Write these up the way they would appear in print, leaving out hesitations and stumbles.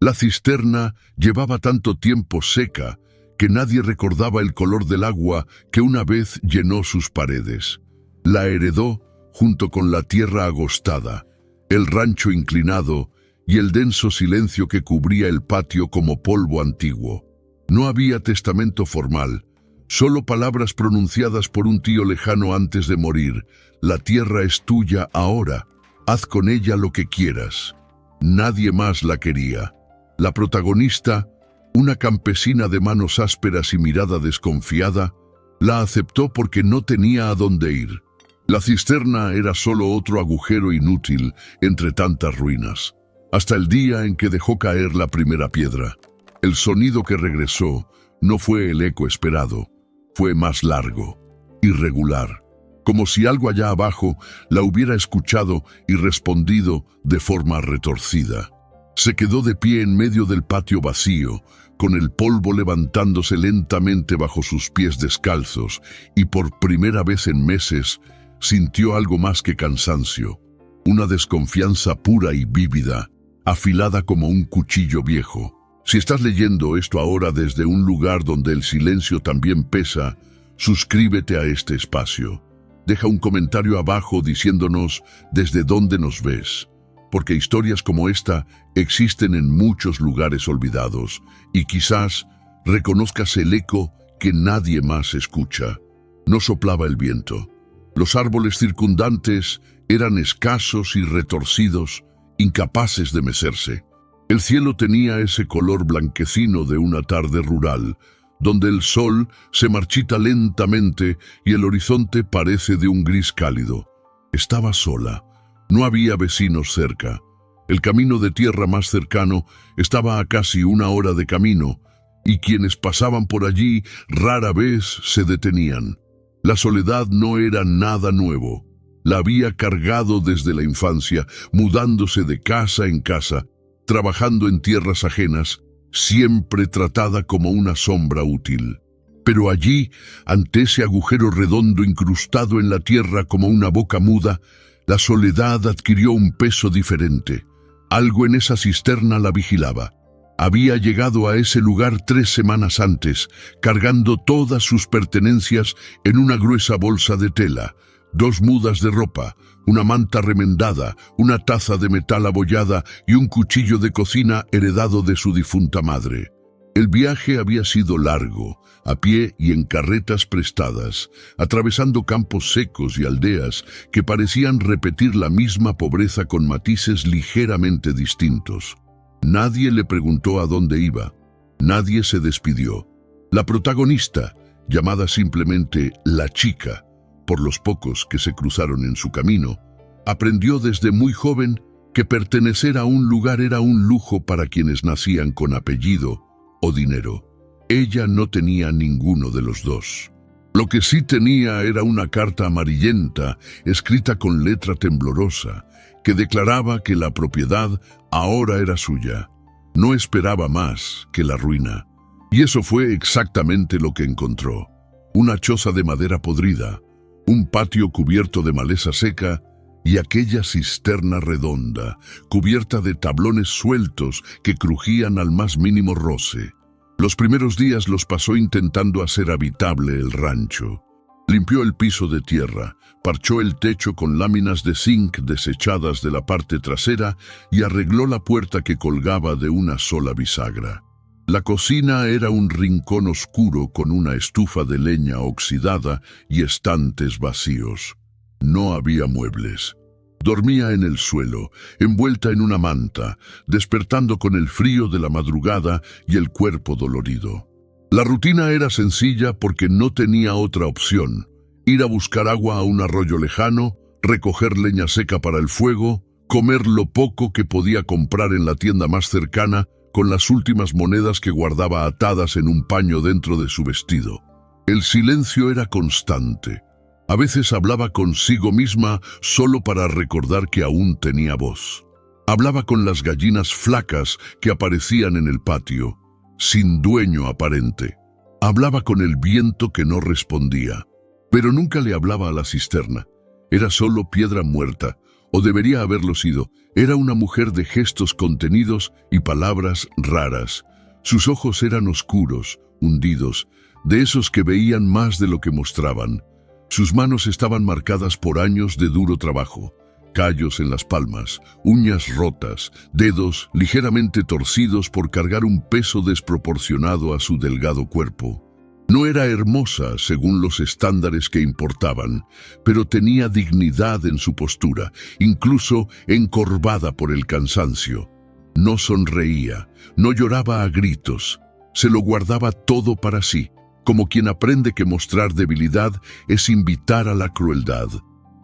La cisterna llevaba tanto tiempo seca que nadie recordaba el color del agua que una vez llenó sus paredes. La heredó junto con la tierra agostada, el rancho inclinado y el denso silencio que cubría el patio como polvo antiguo. No había testamento formal, solo palabras pronunciadas por un tío lejano antes de morir. La tierra es tuya ahora, haz con ella lo que quieras. Nadie más la quería. La protagonista, una campesina de manos ásperas y mirada desconfiada, la aceptó porque no tenía a dónde ir. La cisterna era solo otro agujero inútil entre tantas ruinas, hasta el día en que dejó caer la primera piedra. El sonido que regresó no fue el eco esperado, fue más largo, irregular, como si algo allá abajo la hubiera escuchado y respondido de forma retorcida. Se quedó de pie en medio del patio vacío, con el polvo levantándose lentamente bajo sus pies descalzos, y por primera vez en meses sintió algo más que cansancio, una desconfianza pura y vívida, afilada como un cuchillo viejo. Si estás leyendo esto ahora desde un lugar donde el silencio también pesa, suscríbete a este espacio. Deja un comentario abajo diciéndonos desde dónde nos ves, porque historias como esta existen en muchos lugares olvidados y quizás reconozcas el eco que nadie más escucha. No soplaba el viento. Los árboles circundantes eran escasos y retorcidos, incapaces de mecerse. El cielo tenía ese color blanquecino de una tarde rural, donde el sol se marchita lentamente y el horizonte parece de un gris cálido. Estaba sola. No había vecinos cerca. El camino de tierra más cercano estaba a casi 1 hora de camino, y quienes pasaban por allí rara vez se detenían. La soledad no era nada nuevo. La había cargado desde la infancia, mudándose de casa en casa, trabajando en tierras ajenas, siempre tratada como una sombra útil. Pero allí, ante ese agujero redondo incrustado en la tierra como una boca muda, la soledad adquirió un peso diferente. Algo en esa cisterna la vigilaba. Había llegado a ese lugar 3 semanas antes, cargando todas sus pertenencias en una gruesa bolsa de tela, 2 mudas de ropa, una manta remendada, una taza de metal abollada y un cuchillo de cocina heredado de su difunta madre. El viaje había sido largo, a pie y en carretas prestadas, atravesando campos secos y aldeas que parecían repetir la misma pobreza con matices ligeramente distintos. Nadie le preguntó a dónde iba. Nadie se despidió. La protagonista, llamada simplemente la chica, por los pocos que se cruzaron en su camino, aprendió desde muy joven que pertenecer a un lugar era un lujo para quienes nacían con apellido o dinero. Ella no tenía ninguno de los dos. Lo que sí tenía era una carta amarillenta, escrita con letra temblorosa, que declaraba que la propiedad ahora era suya. No esperaba más que la ruina. Y eso fue exactamente lo que encontró. Una choza de madera podrida, un patio cubierto de maleza seca y aquella cisterna redonda, cubierta de tablones sueltos que crujían al más mínimo roce. Los primeros días los pasó intentando hacer habitable el rancho. Limpió el piso de tierra, parchó el techo con láminas de zinc desechadas de la parte trasera y arregló la puerta que colgaba de una sola bisagra. La cocina era un rincón oscuro con una estufa de leña oxidada y estantes vacíos. No había muebles. Dormía en el suelo, envuelta en una manta, despertando con el frío de la madrugada y el cuerpo dolorido. La rutina era sencilla porque no tenía otra opción: ir a buscar agua a un arroyo lejano, recoger leña seca para el fuego, comer lo poco que podía comprar en la tienda más cercana con las últimas monedas que guardaba atadas en un paño dentro de su vestido. El silencio era constante. A veces hablaba consigo misma solo para recordar que aún tenía voz. Hablaba con las gallinas flacas que aparecían en el patio, sin dueño aparente. Hablaba con el viento que no respondía, pero nunca le hablaba a la cisterna. Era solo piedra muerta, o debería haberlo sido. Era una mujer de gestos contenidos y palabras raras. Sus ojos eran oscuros, hundidos, de esos que veían más de lo que mostraban. Sus manos estaban marcadas por años de duro trabajo. Callos en las palmas, uñas rotas, dedos ligeramente torcidos por cargar un peso desproporcionado a su delgado cuerpo. No era hermosa según los estándares que importaban, pero tenía dignidad en su postura, incluso encorvada por el cansancio. No sonreía, no lloraba a gritos, se lo guardaba todo para sí, como quien aprende que mostrar debilidad es invitar a la crueldad.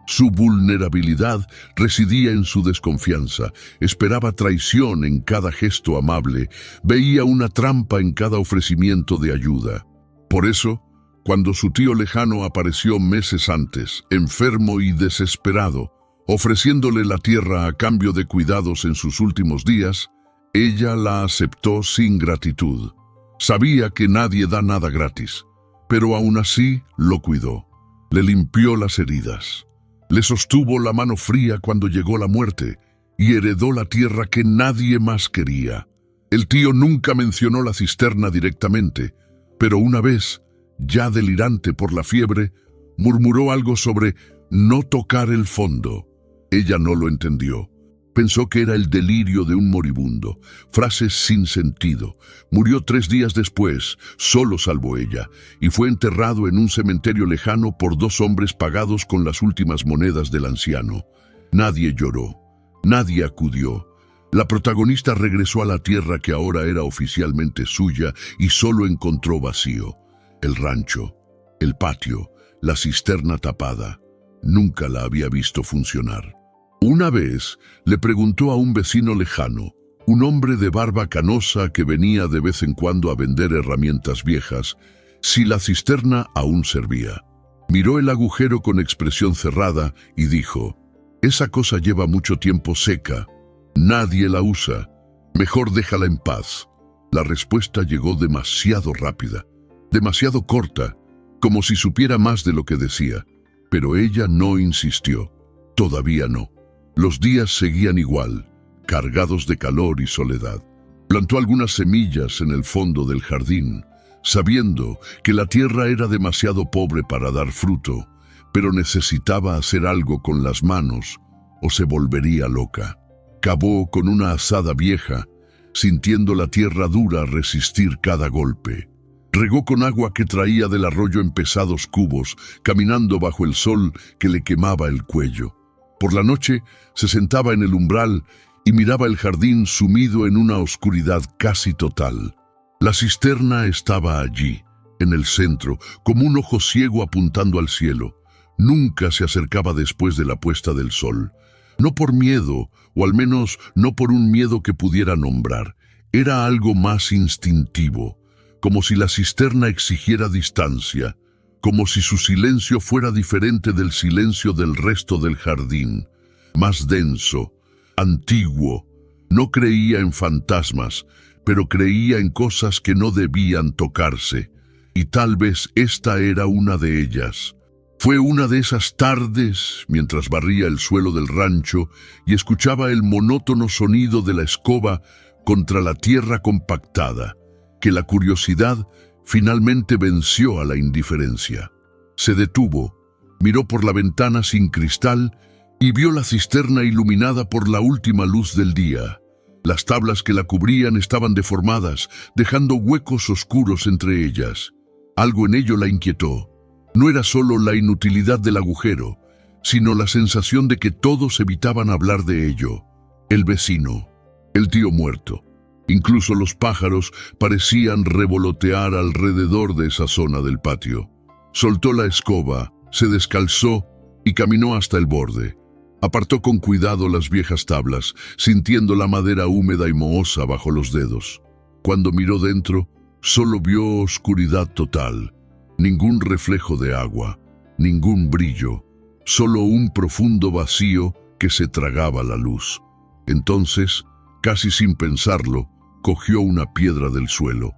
Su vulnerabilidad residía en su desconfianza, esperaba traición en cada gesto amable, veía una trampa en cada ofrecimiento de ayuda. Por eso, cuando su tío lejano apareció meses antes, enfermo y desesperado, ofreciéndole la tierra a cambio de cuidados en sus últimos días, ella la aceptó sin gratitud. Sabía que nadie da nada gratis, pero aún así lo cuidó. Le limpió las heridas. Le sostuvo la mano fría cuando llegó la muerte y heredó la tierra que nadie más quería. El tío nunca mencionó la cisterna directamente, pero una vez, ya delirante por la fiebre, murmuró algo sobre no tocar el fondo. Ella no lo entendió. Pensó que era el delirio de un moribundo, frases sin sentido. Murió 3 días después, solo salvo ella, y fue enterrado en un cementerio lejano por 2 hombres pagados con las últimas monedas del anciano. Nadie lloró, nadie acudió. La protagonista regresó a la tierra que ahora era oficialmente suya y solo encontró vacío. El rancho, el patio, la cisterna tapada. Nunca la había visto funcionar. Una vez le preguntó a un vecino lejano, un hombre de barba canosa que venía de vez en cuando a vender herramientas viejas, si la cisterna aún servía. Miró el agujero con expresión cerrada y dijo, «Esa cosa lleva mucho tiempo seca. Nadie la usa. Mejor déjala en paz». La respuesta llegó demasiado rápida, demasiado corta, como si supiera más de lo que decía. Pero ella no insistió. Todavía no. Los días seguían igual, cargados de calor y soledad. Plantó algunas semillas en el fondo del jardín, sabiendo que la tierra era demasiado pobre para dar fruto, pero necesitaba hacer algo con las manos o se volvería loca. Cavó con una azada vieja, sintiendo la tierra dura resistir cada golpe. Regó con agua que traía del arroyo en pesados cubos, caminando bajo el sol que le quemaba el cuello. Por la noche se sentaba en el umbral y miraba el jardín sumido en una oscuridad casi total. La cisterna estaba allí, en el centro, como un ojo ciego apuntando al cielo. Nunca se acercaba después de la puesta del sol. No por miedo, o al menos no por un miedo que pudiera nombrar. Era algo más instintivo, como si la cisterna exigiera distancia, como si su silencio fuera diferente del silencio del resto del jardín, más denso, antiguo. No creía en fantasmas, pero creía en cosas que no debían tocarse, y tal vez esta era una de ellas. Fue una de esas tardes, mientras barría el suelo del rancho y escuchaba el monótono sonido de la escoba contra la tierra compactada, que la curiosidad finalmente venció a la indiferencia. Se detuvo, miró por la ventana sin cristal y vio la cisterna iluminada por la última luz del día. Las tablas que la cubrían estaban deformadas, dejando huecos oscuros entre ellas. Algo en ello la inquietó. No era solo la inutilidad del agujero, sino la sensación de que todos evitaban hablar de ello. El vecino, el tío muerto. Incluso los pájaros parecían revolotear alrededor de esa zona del patio. Soltó la escoba, se descalzó y caminó hasta el borde. Apartó con cuidado las viejas tablas, sintiendo la madera húmeda y mohosa bajo los dedos. Cuando miró dentro, solo vio oscuridad total. Ningún reflejo de agua, ningún brillo, solo un profundo vacío que se tragaba la luz. Entonces, casi sin pensarlo, cogió una piedra del suelo,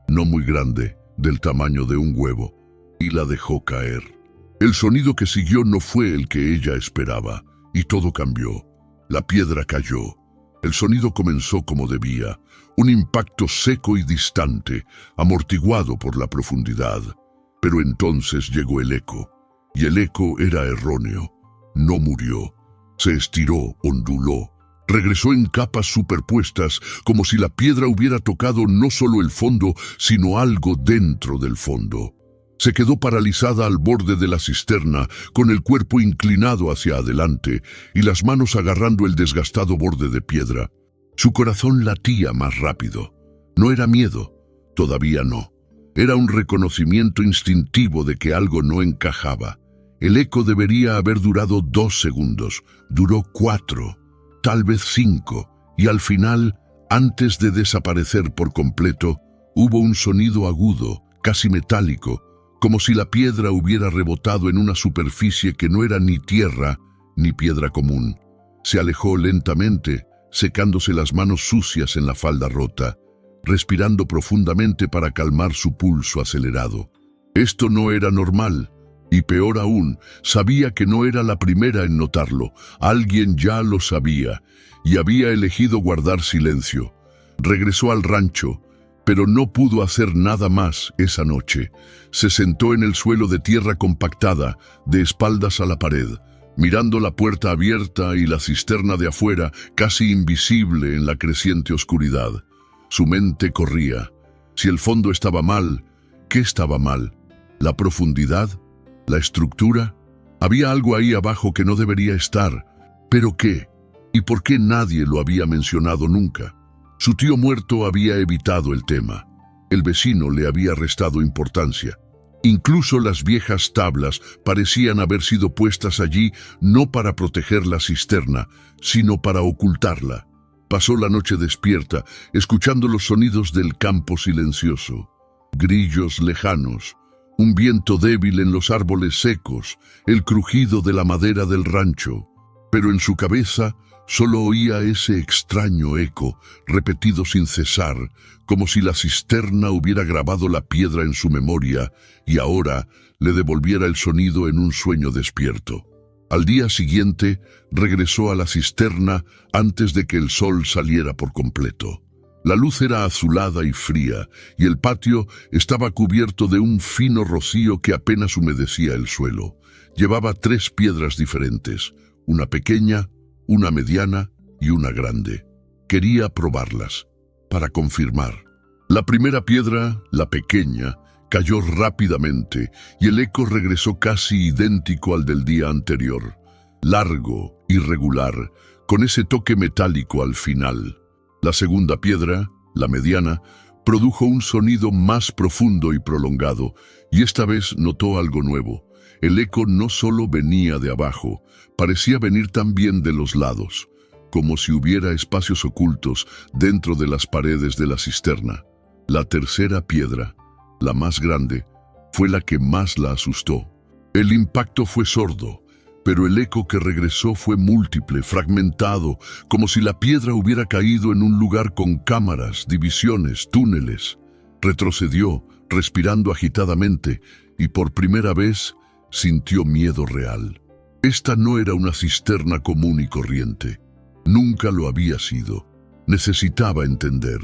no muy grande, del tamaño de un huevo, y la dejó caer. El sonido que siguió no fue el que ella esperaba, y todo cambió. La piedra cayó. El sonido comenzó como debía, un impacto seco y distante, amortiguado por la profundidad. Pero entonces llegó el eco, y el eco era erróneo. No murió. Se estiró, onduló, regresó en capas superpuestas, como si la piedra hubiera tocado no solo el fondo, sino algo dentro del fondo. Se quedó paralizada al borde de la cisterna, con el cuerpo inclinado hacia adelante y las manos agarrando el desgastado borde de piedra. Su corazón latía más rápido. No era miedo, todavía no. Era un reconocimiento instintivo de que algo no encajaba. El eco debería haber durado 2 segundos, duró 4, tal vez 5, y al final, antes de desaparecer por completo, hubo un sonido agudo, casi metálico, como si la piedra hubiera rebotado en una superficie que no era ni tierra ni piedra común. Se alejó lentamente, secándose las manos sucias en la falda rota, respirando profundamente para calmar su pulso acelerado. Esto no era normal, y peor aún, sabía que no era la primera en notarlo. Alguien ya lo sabía, y había elegido guardar silencio. Regresó al rancho, pero no pudo hacer nada más esa noche. Se sentó en el suelo de tierra compactada, de espaldas a la pared, mirando la puerta abierta y la cisterna de afuera, casi invisible en la creciente oscuridad. Su mente corría. Si el fondo estaba mal, ¿qué estaba mal? ¿La profundidad? ¿La estructura? Había algo ahí abajo que no debería estar. ¿Pero qué? ¿Y por qué nadie lo había mencionado nunca? Su tío muerto había evitado el tema. El vecino le había restado importancia. Incluso las viejas tablas parecían haber sido puestas allí no para proteger la cisterna, sino para ocultarla. Pasó la noche despierta, escuchando los sonidos del campo silencioso. Grillos lejanos, un viento débil en los árboles secos, el crujido de la madera del rancho. Pero en su cabeza solo oía ese extraño eco, repetido sin cesar, como si la cisterna hubiera grabado la piedra en su memoria y ahora le devolviera el sonido en un sueño despierto. Al día siguiente, regresó a la cisterna antes de que el sol saliera por completo. La luz era azulada y fría, y el patio estaba cubierto de un fino rocío que apenas humedecía el suelo. Llevaba 3 piedras diferentes, una pequeña, una mediana y una grande. Quería probarlas, para confirmar. La primera piedra, la pequeña, cayó rápidamente y el eco regresó casi idéntico al del día anterior. Largo, irregular, con ese toque metálico al final. La segunda piedra, la mediana, produjo un sonido más profundo y prolongado, y esta vez notó algo nuevo. El eco no solo venía de abajo, parecía venir también de los lados, como si hubiera espacios ocultos dentro de las paredes de la cisterna. La tercera piedra, la más grande, fue la que más la asustó. El impacto fue sordo, pero el eco que regresó fue múltiple, fragmentado, como si la piedra hubiera caído en un lugar con cámaras, divisiones, túneles. Retrocedió, respirando agitadamente, y por primera vez sintió miedo real. Esta no era una cisterna común y corriente. Nunca lo había sido. Necesitaba entender,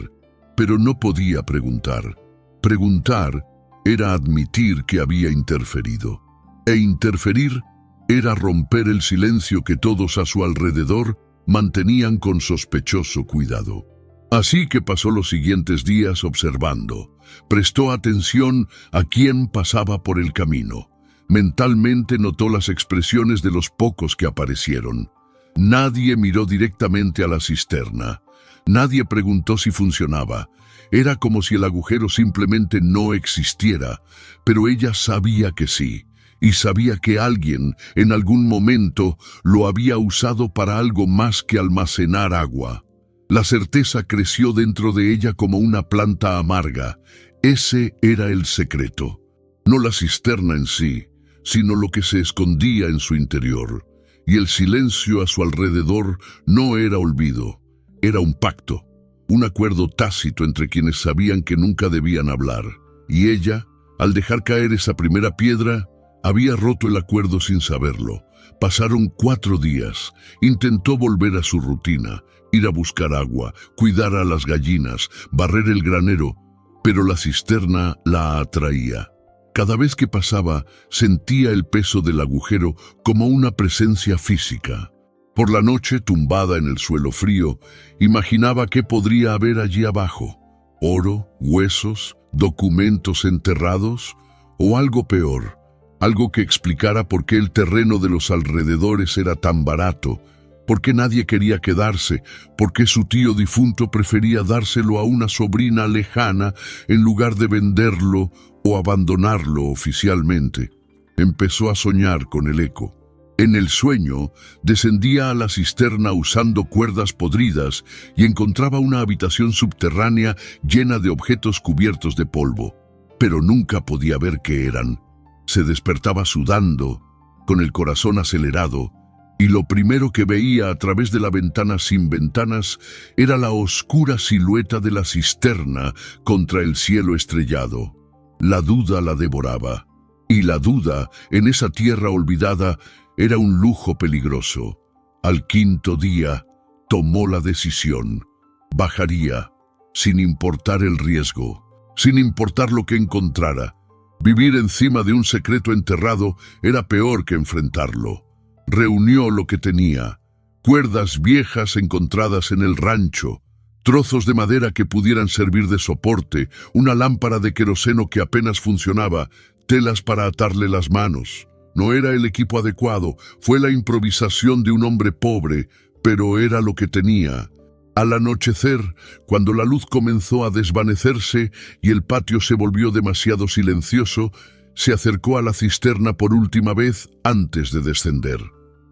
pero no podía preguntar. Preguntar era admitir que había interferido. E interferir era romper el silencio que todos a su alrededor mantenían con sospechoso cuidado. Así que pasó los siguientes días observando. Prestó atención a quién pasaba por el camino. Mentalmente notó las expresiones de los pocos que aparecieron. Nadie miró directamente a la cisterna. Nadie preguntó si funcionaba. Era como si el agujero simplemente no existiera, pero ella sabía que sí, y sabía que alguien, en algún momento, lo había usado para algo más que almacenar agua. La certeza creció dentro de ella como una planta amarga. Ese era el secreto. No la cisterna en sí, sino lo que se escondía en su interior. Y el silencio a su alrededor no era olvido, era un pacto, un acuerdo tácito entre quienes sabían que nunca debían hablar. Y ella, al dejar caer esa primera piedra, había roto el acuerdo sin saberlo. Pasaron 4 días. Intentó volver a su rutina, ir a buscar agua, cuidar a las gallinas, barrer el granero, pero la cisterna la atraía. Cada vez que pasaba, sentía el peso del agujero como una presencia física. Por la noche, tumbada en el suelo frío, imaginaba qué podría haber allí abajo: oro, huesos, documentos enterrados, o algo peor, algo que explicara por qué el terreno de los alrededores era tan barato, por qué nadie quería quedarse, por qué su tío difunto prefería dárselo a una sobrina lejana en lugar de venderlo o abandonarlo oficialmente. Empezó a soñar con el eco. En el sueño, descendía a la cisterna usando cuerdas podridas y encontraba una habitación subterránea llena de objetos cubiertos de polvo, pero nunca podía ver qué eran. Se despertaba sudando, con el corazón acelerado, y lo primero que veía a través de la ventana sin ventanas era la oscura silueta de la cisterna contra el cielo estrellado. La duda la devoraba, y la duda, en esa tierra olvidada, era un lujo peligroso. Al 5.º día, tomó la decisión. Bajaría, sin importar el riesgo, sin importar lo que encontrara. Vivir encima de un secreto enterrado era peor que enfrentarlo. Reunió lo que tenía: cuerdas viejas encontradas en el rancho, trozos de madera que pudieran servir de soporte, una lámpara de queroseno que apenas funcionaba, telas para atarle las manos. No era el equipo adecuado, fue la improvisación de un hombre pobre, pero era lo que tenía. Al anochecer, cuando la luz comenzó a desvanecerse y el patio se volvió demasiado silencioso, se acercó a la cisterna por última vez antes de descender.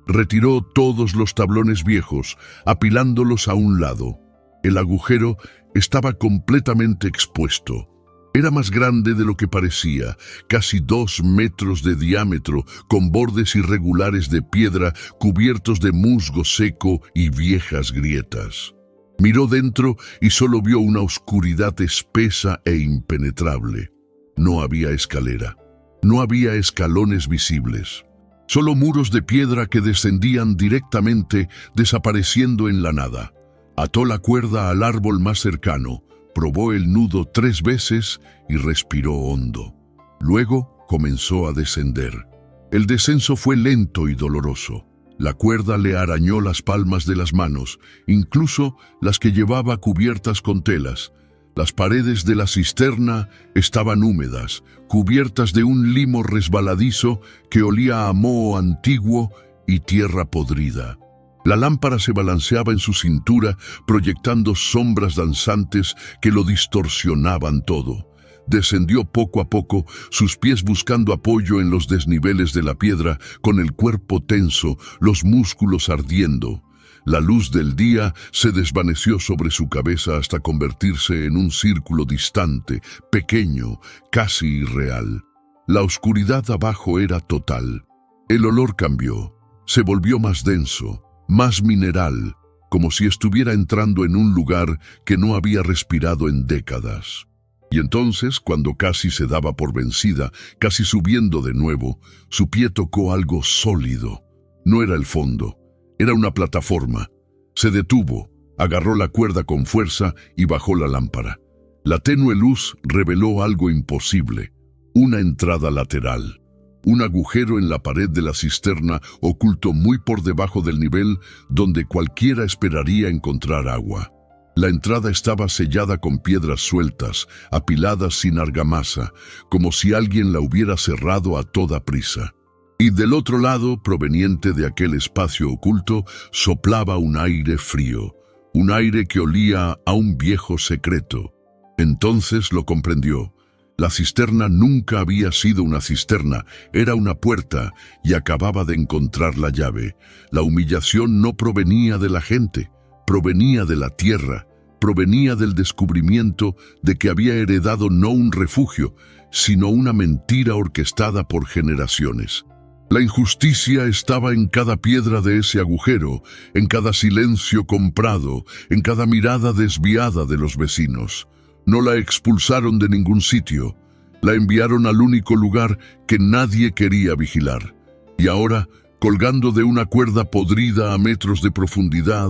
Retiró todos los tablones viejos, apilándolos a un lado. El agujero estaba completamente expuesto. Era más grande de lo que parecía, casi 2 metros de diámetro, con bordes irregulares de piedra cubiertos de musgo seco y viejas grietas. Miró dentro y solo vio una oscuridad espesa e impenetrable. No había escalera, no había escalones visibles, solo muros de piedra que descendían directamente, desapareciendo en la nada. Ató la cuerda al árbol más cercano, probó el nudo 3 veces y respiró hondo. Luego comenzó a descender. El descenso fue lento y doloroso. La cuerda le arañó las palmas de las manos, incluso las que llevaba cubiertas con telas. Las paredes de la cisterna estaban húmedas, cubiertas de un limo resbaladizo que olía a moho antiguo y tierra podrida. La lámpara se balanceaba en su cintura, proyectando sombras danzantes que lo distorsionaban todo. Descendió poco a poco, sus pies buscando apoyo en los desniveles de la piedra, con el cuerpo tenso, los músculos ardiendo. La luz del día se desvaneció sobre su cabeza hasta convertirse en un círculo distante, pequeño, casi irreal. La oscuridad abajo era total. El olor cambió, se volvió más denso, más mineral, como si estuviera entrando en un lugar que no había respirado en décadas. Y entonces, cuando casi se daba por vencida, casi subiendo de nuevo, su pie tocó algo sólido. No era el fondo, era una plataforma. Se detuvo, agarró la cuerda con fuerza y bajó la lámpara. La tenue luz reveló algo imposible: una entrada lateral. Un agujero en la pared de la cisterna oculto muy por debajo del nivel donde cualquiera esperaría encontrar agua. La entrada estaba sellada con piedras sueltas, apiladas sin argamasa, como si alguien la hubiera cerrado a toda prisa. Y del otro lado, proveniente de aquel espacio oculto, soplaba un aire frío, un aire que olía a un viejo secreto. Entonces lo comprendió. La cisterna nunca había sido una cisterna, era una puerta, y acababa de encontrar la llave. La humillación no provenía de la gente, provenía de la tierra, provenía del descubrimiento de que había heredado no un refugio, sino una mentira orquestada por generaciones. La injusticia estaba en cada piedra de ese agujero, en cada silencio comprado, en cada mirada desviada de los vecinos. No la expulsaron de ningún sitio, la enviaron al único lugar que nadie quería vigilar. Y ahora, colgando de una cuerda podrida a metros de profundidad,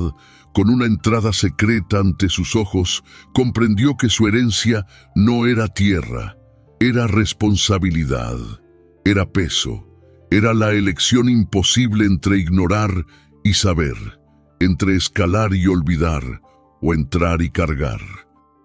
con una entrada secreta ante sus ojos, comprendió que su herencia no era tierra, era responsabilidad, era peso, era la elección imposible entre ignorar y saber, entre escalar y olvidar, o entrar y cargar.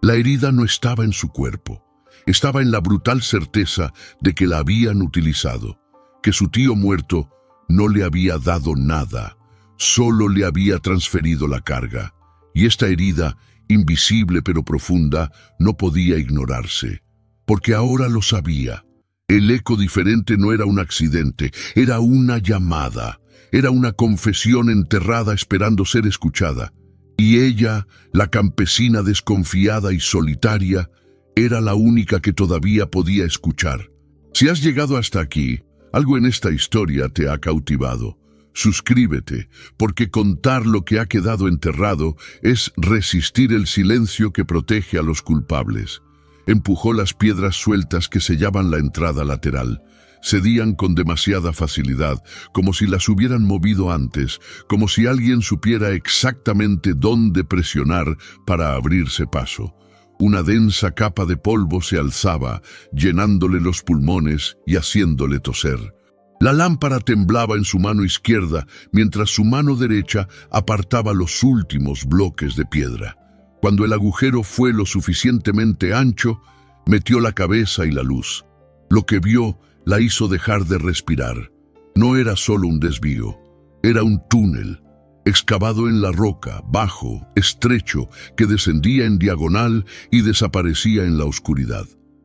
La herida no estaba en su cuerpo, estaba en la brutal certeza de que la habían utilizado, que su tío muerto no le había dado nada, solo le había transferido la carga, y esta herida, invisible pero profunda, no podía ignorarse, porque ahora lo sabía. El eco diferente no era un accidente, era una llamada, era una confesión enterrada esperando ser escuchada, y ella, la campesina desconfiada y solitaria, era la única que todavía podía escuchar. Si has llegado hasta aquí, algo en esta historia te ha cautivado. Suscríbete, porque contar lo que ha quedado enterrado es resistir el silencio que protege a los culpables. Empujó las piedras sueltas que sellaban la entrada lateral. Cedían con demasiada facilidad, como si las hubieran movido antes, como si alguien supiera exactamente dónde presionar para abrirse paso. Una densa capa de polvo se alzaba, llenándole los pulmones y haciéndole toser. La lámpara temblaba en su mano izquierda, mientras su mano derecha apartaba los últimos bloques de piedra. Cuando el agujero fue lo suficientemente ancho, metió la cabeza y la luz. Lo que vio la hizo dejar de respirar. No era solo un desvío, era un túnel, excavado en la roca, bajo, estrecho, que descendía en diagonal y desaparecía en la oscuridad.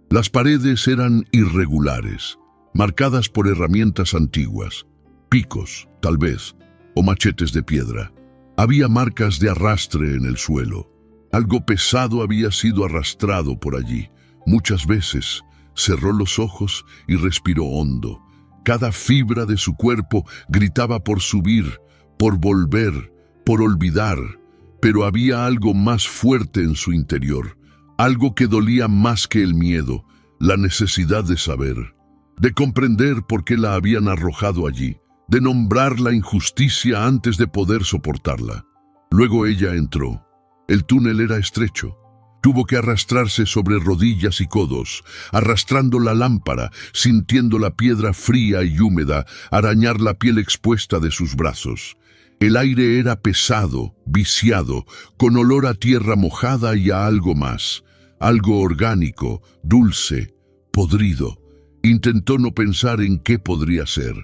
Las paredes eran irregulares, marcadas por herramientas antiguas, picos, tal vez, o machetes de piedra. Había marcas de arrastre en el suelo. Algo pesado había sido arrastrado por allí. Muchas veces cerró los ojos y respiró hondo. Cada fibra de su cuerpo gritaba por subir, por volver, por olvidar, pero había algo más fuerte en su interior, algo que dolía más que el miedo, la necesidad de saber, de comprender por qué la habían arrojado allí, de nombrar la injusticia antes de poder soportarla. Luego ella entró. El túnel era estrecho. Tuvo que arrastrarse sobre rodillas y codos, arrastrando la lámpara, sintiendo la piedra fría y húmeda arañar la piel expuesta de sus brazos. El aire era pesado, viciado, con olor a tierra mojada y a algo más, algo orgánico, dulce, podrido. Intentó no pensar en qué podría ser.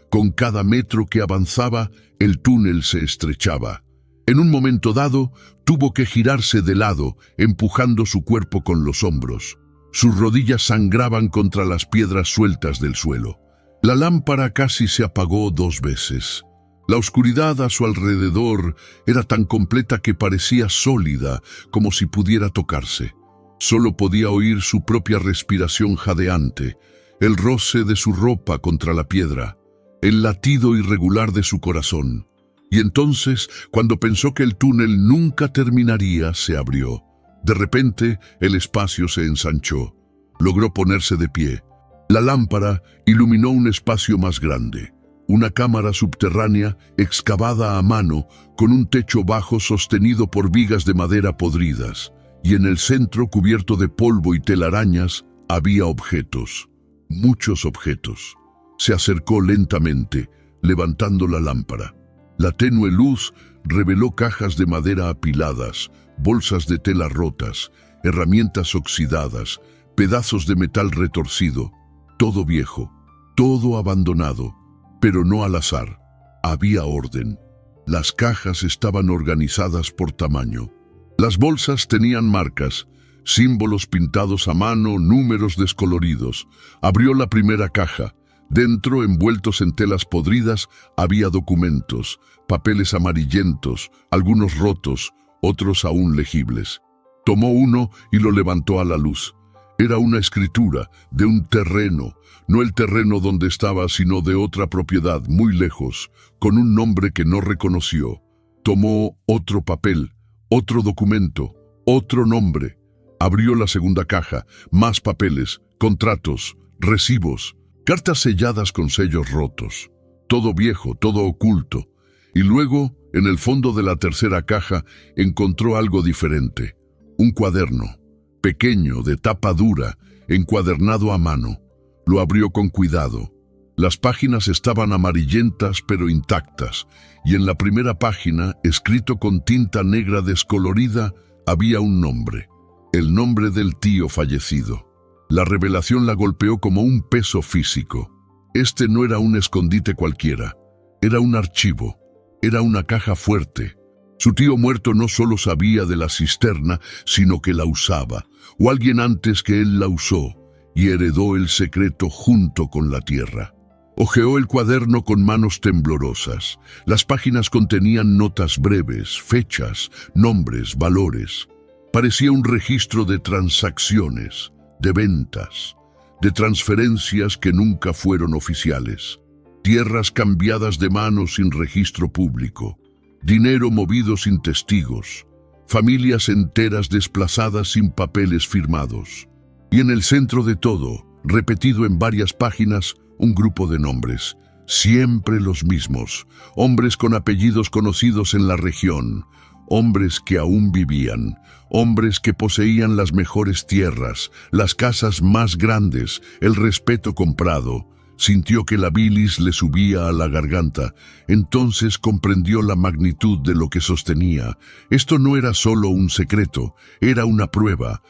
Con cada metro que avanzaba, el túnel se estrechaba. En un momento dado, tuvo que girarse de lado, empujando su cuerpo con los hombros. Sus rodillas sangraban contra las piedras sueltas del suelo. La lámpara casi se apagó 2 veces. La oscuridad a su alrededor era tan completa que parecía sólida, como si pudiera tocarse. Solo podía oír su propia respiración jadeante, el roce de su ropa contra la piedra, el latido irregular de su corazón. Y entonces, cuando pensó que el túnel nunca terminaría, se abrió. De repente, el espacio se ensanchó. Logró ponerse de pie. La lámpara iluminó un espacio más grande. Una cámara subterránea excavada a mano, con un techo bajo sostenido por vigas de madera podridas. Y en el centro, cubierto de polvo y telarañas, había objetos. Muchos objetos. Se acercó lentamente, levantando la lámpara. La tenue luz reveló cajas de madera apiladas, bolsas de tela rotas, herramientas oxidadas, pedazos de metal retorcido, todo viejo, todo abandonado, pero no al azar. Había orden. Las cajas estaban organizadas por tamaño. Las bolsas tenían marcas, símbolos pintados a mano, números descoloridos. Abrió la primera caja. Dentro, envueltos en telas podridas, había documentos, papeles amarillentos, algunos rotos, otros aún legibles. Tomó uno y lo levantó a la luz. Era una escritura de un terreno, no el terreno donde estaba, sino de otra propiedad muy lejos, con un nombre que no reconoció. Tomó otro papel, otro documento, otro nombre. Abrió la segunda caja, más papeles, contratos, recibos, cartas selladas con sellos rotos. todo viejo, todo oculto. Y luego, en el fondo de la tercera caja, encontró algo diferente. Un cuaderno, pequeño, de tapa dura, encuadernado a mano. Lo abrió con cuidado. Las páginas estaban amarillentas pero intactas, y en la primera página, escrito con tinta negra descolorida, había un nombre. El nombre del tío fallecido. La revelación la golpeó como un peso físico. Este no era un escondite cualquiera. Era un archivo. Era una caja fuerte. Su tío muerto no solo sabía de la cisterna, sino que la usaba, o alguien antes que él la usó, y heredó el secreto junto con la tierra. Hojeó el cuaderno con manos temblorosas. Las páginas contenían notas breves, fechas, nombres, valores. Parecía un registro de transacciones, de ventas, de transferencias que nunca fueron oficiales. Tierras cambiadas de mano sin registro público. Dinero movido sin testigos. Familias enteras desplazadas sin papeles firmados. Y en el centro de todo, repetido en varias páginas, un grupo de nombres, siempre los mismos, hombres con apellidos conocidos en la región, hombres que aún vivían, hombres que poseían las mejores tierras, las casas más grandes, el respeto comprado. Sintió que la bilis le subía a la garganta. Entonces comprendió la magnitud de lo que sostenía. Esto no era solo un secreto, era una prueba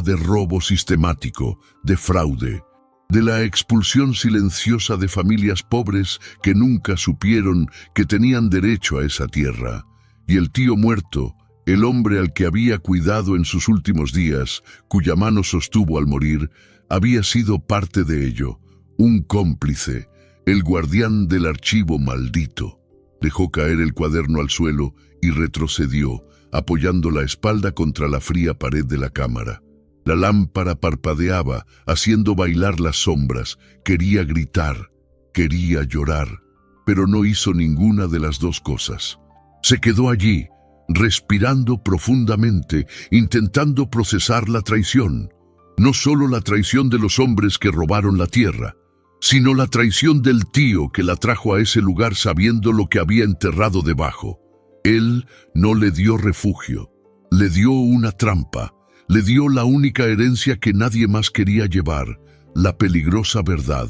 de robo sistemático, de fraude, de la expulsión silenciosa de familias pobres que nunca supieron que tenían derecho a esa tierra. Y el tío muerto, el hombre al que había cuidado en sus últimos días, cuya mano sostuvo al morir, había sido parte de ello, un cómplice, el guardián del archivo maldito. Dejó caer el cuaderno al suelo y retrocedió, apoyando la espalda contra la fría pared de la cámara. La lámpara parpadeaba, haciendo bailar las sombras. Quería gritar, quería llorar, pero no hizo ninguna de las dos cosas. Se quedó allí, respirando profundamente, intentando procesar la traición. No solo la traición de los hombres que robaron la tierra, sino la traición del tío que la trajo a ese lugar sabiendo lo que había enterrado debajo. Él no le dio refugio, le dio una trampa, le dio la única herencia que nadie más quería llevar, la peligrosa verdad,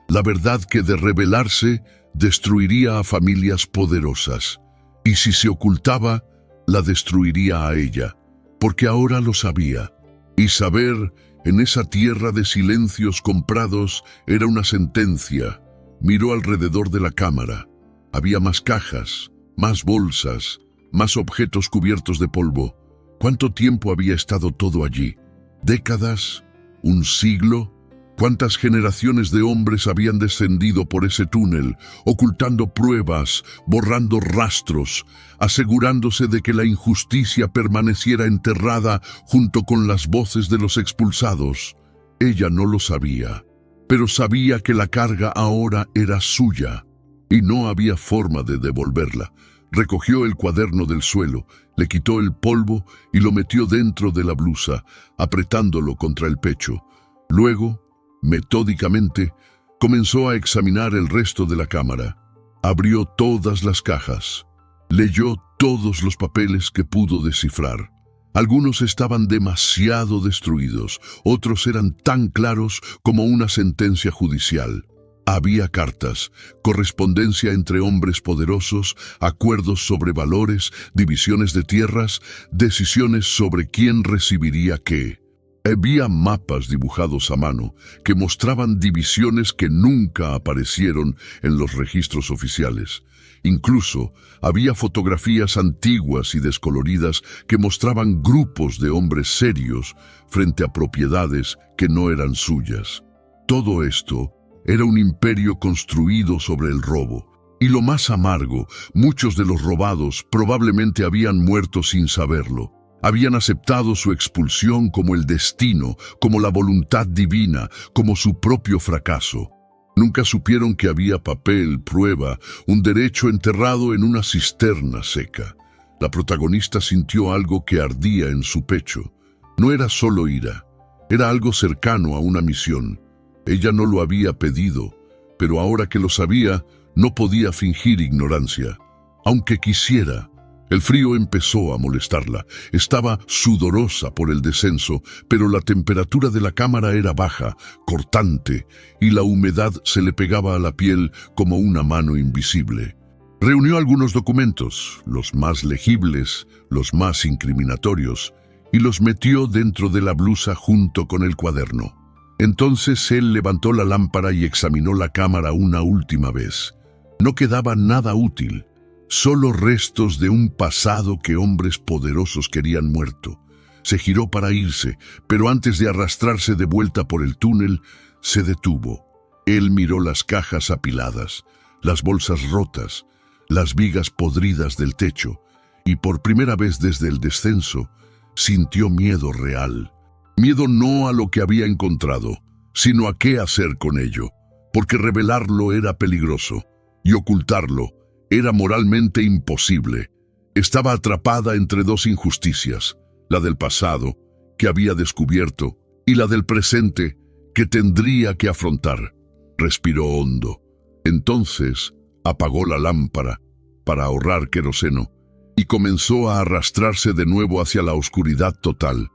la verdad que de revelarse destruiría a familias poderosas, y si se ocultaba, la destruiría a ella, porque ahora lo sabía, y saber en esa tierra de silencios comprados era una sentencia. Miró alrededor de la cámara. Había más cajas, más bolsas, más objetos cubiertos de polvo. ¿Cuánto tiempo había estado todo allí? ¿Décadas? ¿Un siglo? ¿Cuántas generaciones de hombres habían descendido por ese túnel, ocultando pruebas, borrando rastros, asegurándose de que la injusticia permaneciera enterrada junto con las voces de los expulsados? Ella no lo sabía, pero sabía que la carga ahora era suya, y no había forma de devolverla. Recogió el cuaderno del suelo, le quitó el polvo y lo metió dentro de la blusa, apretándolo contra el pecho. Luego, metódicamente, comenzó a examinar el resto de la cámara. Abrió todas las cajas. Leyó todos los papeles que pudo descifrar. Algunos estaban demasiado destruidos, otros eran tan claros como una sentencia judicial. Había cartas, correspondencia entre hombres poderosos, acuerdos sobre valores, divisiones de tierras, decisiones sobre quién recibiría qué. Había mapas dibujados a mano que mostraban divisiones que nunca aparecieron en los registros oficiales. Incluso había fotografías antiguas y descoloridas que mostraban grupos de hombres serios frente a propiedades que no eran suyas. Todo esto era un imperio construido sobre el robo. Y lo más amargo, muchos de los robados probablemente habían muerto sin saberlo. Habían aceptado su expulsión como el destino, como la voluntad divina, como su propio fracaso. Nunca supieron que había papel, prueba, un derecho enterrado en una cisterna seca. La protagonista sintió algo que ardía en su pecho. No era solo ira, era algo cercano a una misión. Ella no lo había pedido, pero ahora que lo sabía, No podía fingir ignorancia. Aunque quisiera, el frío empezó a molestarla. Estaba sudorosa por el descenso, pero la temperatura de la cámara era baja, cortante, y la humedad se le pegaba a la piel como una mano invisible. Reunió algunos documentos, los más legibles, los más incriminatorios, y los metió dentro de la blusa junto con el cuaderno. Entonces él levantó la lámpara y examinó la cámara una última vez. No quedaba nada útil, solo restos de un pasado que hombres poderosos querían muerto. Se giró para irse, pero antes de arrastrarse de vuelta por el túnel, se detuvo. Él miró las cajas apiladas, las bolsas rotas, las vigas podridas del techo, y por primera vez desde el descenso, sintió miedo real. Miedo no a lo que había encontrado, sino a qué hacer con ello, porque revelarlo era peligroso, y ocultarlo era moralmente imposible. Estaba atrapada entre dos injusticias, la del pasado, que había descubierto, y la del presente, que tendría que afrontar. Respiró hondo. Entonces apagó la lámpara para ahorrar queroseno y comenzó a arrastrarse de nuevo hacia la oscuridad total,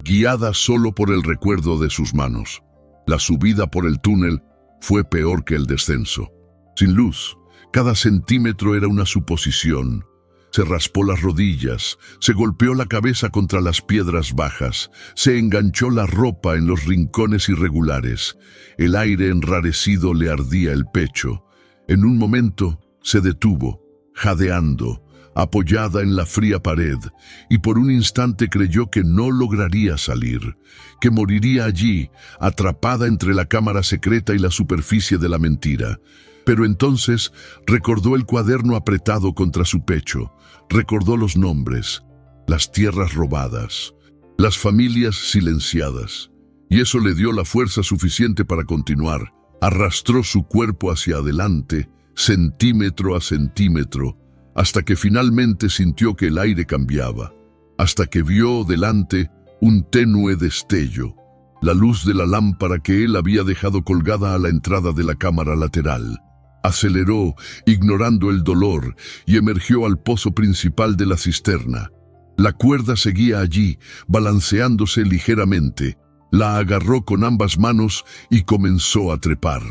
guiada solo por el recuerdo de sus manos. La subida por el túnel fue peor que el descenso. Sin luz, cada centímetro era una suposición. Se raspó las rodillas, se golpeó la cabeza contra las piedras bajas, se enganchó la ropa en los rincones irregulares. El aire enrarecido le ardía el pecho. En un momento se detuvo, jadeando, apoyada en la fría pared, y por un instante creyó que no lograría salir, que moriría allí, atrapada entre la cámara secreta y la superficie de la mentira. Pero entonces recordó el cuaderno apretado contra su pecho, recordó los nombres, las tierras robadas, las familias silenciadas, y eso le dio la fuerza suficiente para continuar. Arrastró su cuerpo hacia adelante, centímetro a centímetro, hasta que finalmente sintió que el aire cambiaba, hasta que vio delante un tenue destello, la luz de la lámpara que él había dejado colgada a la entrada de la cámara lateral. Aceleró, ignorando el dolor, y emergió al pozo principal de la cisterna. La cuerda seguía allí, balanceándose ligeramente. La agarró con ambas manos y comenzó a trepar.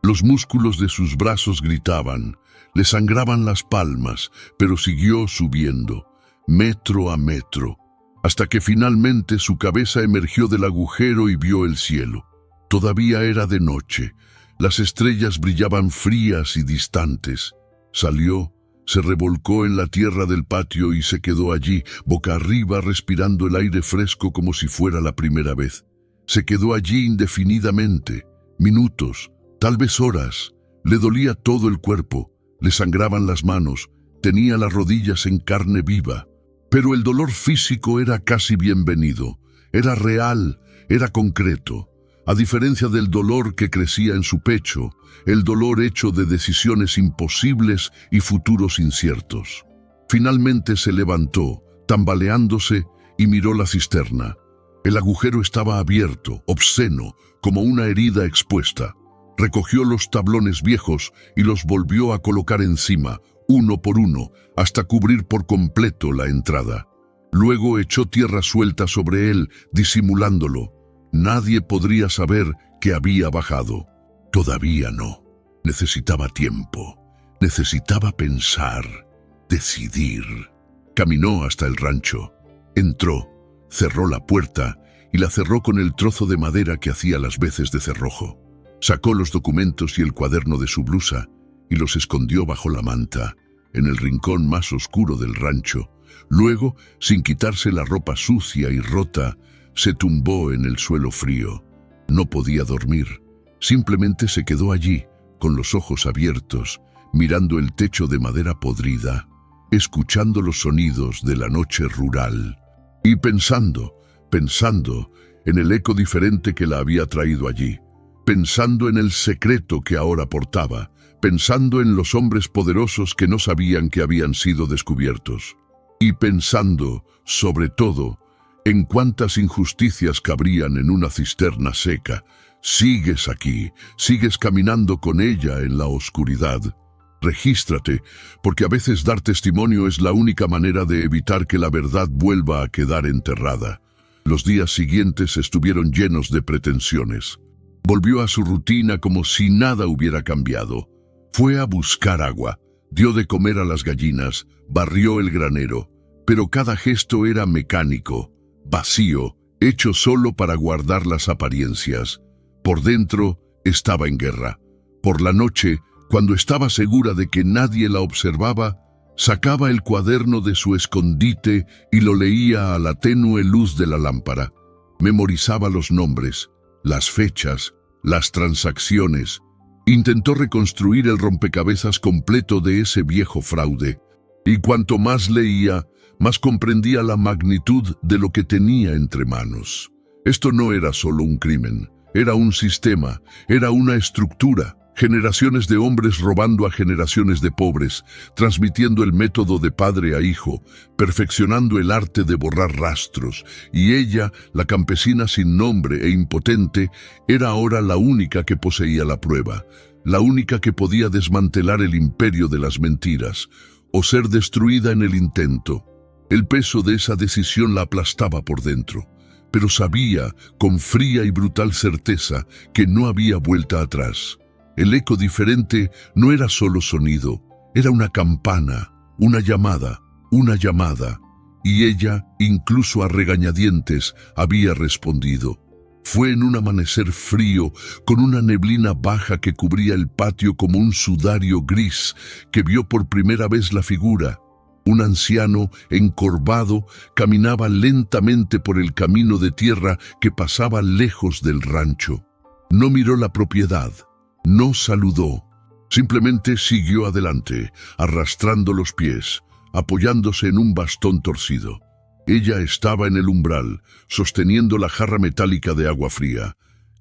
Los músculos de sus brazos gritaban, le sangraban las palmas, pero siguió subiendo, metro a metro, hasta que finalmente su cabeza emergió del agujero y vio el cielo. Todavía era de noche. Las estrellas brillaban frías y distantes. Salió, se revolcó en la tierra del patio y se quedó allí, boca arriba, respirando el aire fresco como si fuera la primera vez. Se quedó allí indefinidamente, minutos, tal vez horas. Le dolía todo el cuerpo, le sangraban las manos, tenía las rodillas en carne viva. Pero el dolor físico era casi bienvenido, era real, era concreto. A diferencia del dolor que crecía en su pecho, el dolor hecho de decisiones imposibles y futuros inciertos. Finalmente se levantó, tambaleándose, y miró la cisterna. El agujero estaba abierto, obsceno, como una herida expuesta. Recogió los tablones viejos y los volvió a colocar encima, uno por uno, hasta cubrir por completo la entrada. Luego echó tierra suelta sobre él, disimulándolo. Nadie podría saber que había bajado. Todavía no. Necesitaba tiempo. Necesitaba pensar, decidir. Caminó hasta el rancho. Entró, cerró la puerta y la cerró con el trozo de madera que hacía las veces de cerrojo. Sacó los documentos y el cuaderno de su blusa y los escondió bajo la manta, en el rincón más oscuro del rancho. Luego, sin quitarse la ropa sucia y rota, se tumbó en el suelo frío. No podía dormir. Simplemente se quedó allí, con los ojos abiertos, mirando el techo de madera podrida, escuchando los sonidos de la noche rural y pensando en el eco diferente que la había traído allí, pensando en el secreto que ahora portaba, pensando en los hombres poderosos que no sabían que habían sido descubiertos, y pensando, sobre todo, en cuántas injusticias cabrían en una cisterna seca. Sigues aquí, sigues caminando con ella en la oscuridad. Regístrate, porque a veces dar testimonio es la única manera de evitar que la verdad vuelva a quedar enterrada. Los días siguientes estuvieron llenos de pretensiones. Volvió a su rutina como si nada hubiera cambiado. Fue a buscar agua, dio de comer a las gallinas, barrió el granero, pero cada gesto era mecánico, vacío, hecho solo para guardar las apariencias. Por dentro estaba en guerra. Por la noche, cuando estaba segura de que nadie la observaba, sacaba el cuaderno de su escondite y lo leía a la tenue luz de la lámpara. Memorizaba los nombres, las fechas, las transacciones. Intentó reconstruir el rompecabezas completo de ese viejo fraude. Y cuanto más leía, más comprendía la magnitud de lo que tenía entre manos. Esto no era solo un crimen, era un sistema, era una estructura. Generaciones de hombres robando a generaciones de pobres, transmitiendo el método de padre a hijo, perfeccionando el arte de borrar rastros, y ella, la campesina sin nombre e impotente, era ahora la única que poseía la prueba, la única que podía desmantelar el imperio de las mentiras, o ser destruida en el intento. El peso de esa decisión la aplastaba por dentro, pero sabía, con fría y brutal certeza, que no había vuelta atrás. El eco diferente no era solo sonido, era una campana, una llamada, y ella, incluso a regañadientes, había respondido. Fue en un amanecer frío, con una neblina baja que cubría el patio como un sudario gris, que vio por primera vez la figura. Un anciano, encorvado, caminaba lentamente por el camino de tierra que pasaba lejos del rancho. No miró la propiedad. No saludó, simplemente siguió adelante, arrastrando los pies, apoyándose en un bastón torcido. Ella estaba en el umbral, sosteniendo la jarra metálica de agua fría.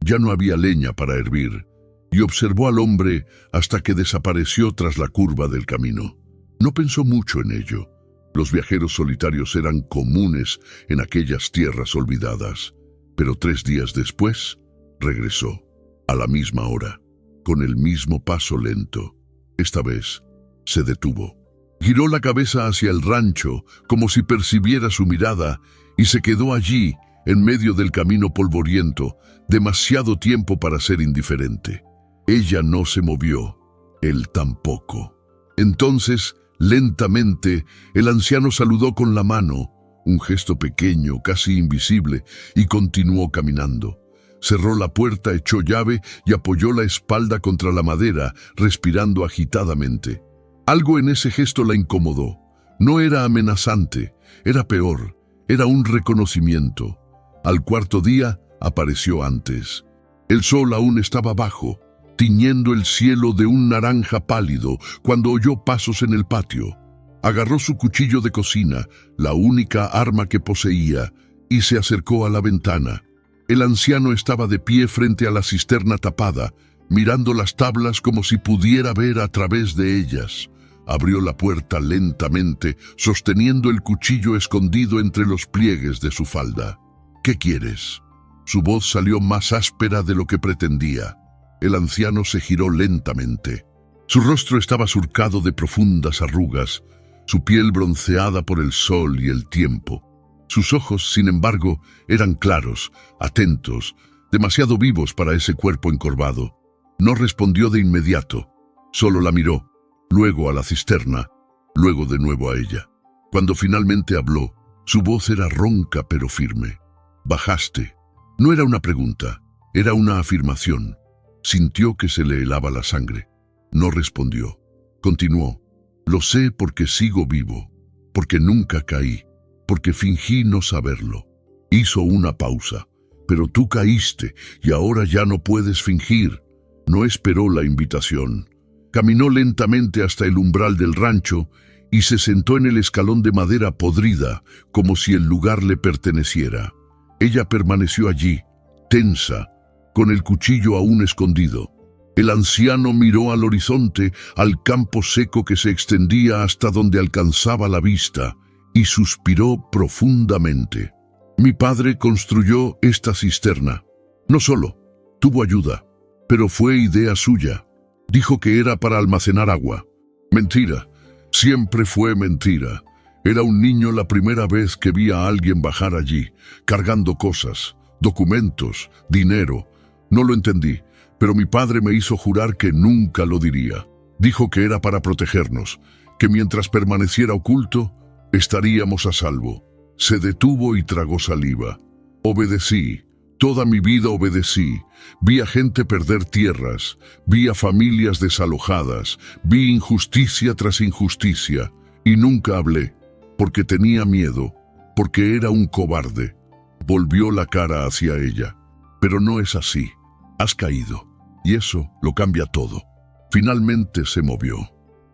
Ya no había leña para hervir, y observó al hombre hasta que desapareció tras la curva del camino. No pensó mucho en ello. Los viajeros solitarios eran comunes en aquellas tierras olvidadas, pero 3 días después regresó, a la misma hora, con el mismo paso lento. Esta vez se detuvo. Giró la cabeza hacia el rancho como si percibiera su mirada y se quedó allí, en medio del camino polvoriento, demasiado tiempo para ser indiferente. Ella no se movió, él tampoco. Entonces, lentamente, el anciano saludó con la mano, un gesto pequeño, casi invisible, y continuó caminando. Cerró la puerta, echó llave y apoyó la espalda contra la madera, respirando agitadamente. Algo en ese gesto la incomodó. No era amenazante, era peor, era un reconocimiento. Al 4.º día apareció antes. El sol aún estaba bajo, tiñendo el cielo de un naranja pálido, cuando oyó pasos en el patio. Agarró su cuchillo de cocina, la única arma que poseía, y se acercó a la ventana. El anciano estaba de pie frente a la cisterna tapada, mirando las tablas como si pudiera ver a través de ellas. Abrió la puerta lentamente, sosteniendo el cuchillo escondido entre los pliegues de su falda. «¿Qué quieres?». Su voz salió más áspera de lo que pretendía. El anciano se giró lentamente. Su rostro estaba surcado de profundas arrugas, su piel bronceada por el sol y el tiempo. Sus ojos, sin embargo, eran claros, atentos, demasiado vivos para ese cuerpo encorvado. No respondió de inmediato, solo la miró, luego a la cisterna, luego de nuevo a ella. Cuando finalmente habló, su voz era ronca pero firme. «Bajaste». No era una pregunta, era una afirmación. Sintió que se le helaba la sangre. No respondió. Continuó. «Lo sé porque sigo vivo, porque nunca caí, porque fingí no saberlo». Hizo una pausa. «Pero tú caíste y ahora ya no puedes fingir». No esperó la invitación. Caminó lentamente hasta el umbral del rancho y se sentó en el escalón de madera podrida, como si el lugar le perteneciera. Ella permaneció allí, tensa, con el cuchillo aún escondido. El anciano miró al horizonte, al campo seco que se extendía hasta donde alcanzaba la vista, y suspiró profundamente. «Mi padre construyó esta cisterna. No solo, tuvo ayuda, pero fue idea suya. Dijo que era para almacenar agua. Mentira. Siempre fue mentira. Era un niño la primera vez que vi a alguien bajar allí, cargando cosas, documentos, dinero. No lo entendí, pero mi padre me hizo jurar que nunca lo diría. Dijo que era para protegernos, que mientras permaneciera oculto, estaríamos a salvo. Se detuvo y tragó saliva. Obedecí. Toda mi vida obedecí. Vi a gente perder tierras, vi a familias desalojadas, vi injusticia tras injusticia, y nunca hablé, porque tenía miedo, porque era un cobarde. Volvió la cara hacia ella. Pero no es así. Has caído, y eso lo cambia todo. Finalmente se movió.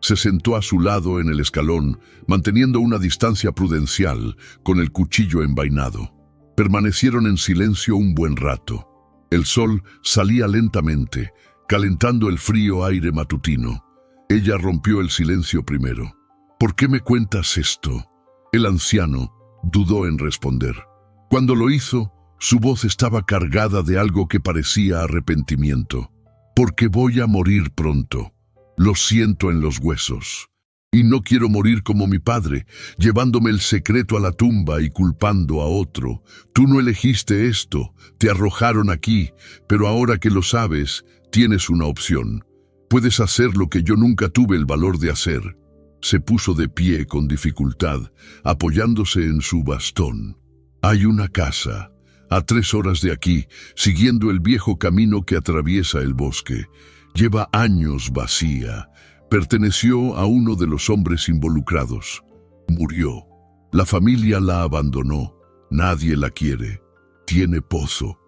Se sentó a su lado en el escalón, manteniendo una distancia prudencial, con el cuchillo envainado. Permanecieron en silencio un buen rato. El sol salía lentamente, calentando el frío aire matutino. Ella rompió el silencio primero. ¿Por qué me cuentas esto? El anciano dudó en responder. Cuando lo hizo, su voz estaba cargada de algo que parecía arrepentimiento. Porque voy a morir pronto. Lo siento en los huesos. Y no quiero morir como mi padre, llevándome el secreto a la tumba y culpando a otro. Tú no elegiste esto, te arrojaron aquí, pero ahora que lo sabes, tienes una opción. Puedes hacer lo que yo nunca tuve el valor de hacer. Se puso de pie con dificultad, apoyándose en su bastón. Hay una casa, a 3 horas de aquí, siguiendo el viejo camino que atraviesa el bosque. Lleva años vacía. Perteneció a uno de los hombres involucrados. Murió. La familia la abandonó. Nadie la quiere. Tiene pozo.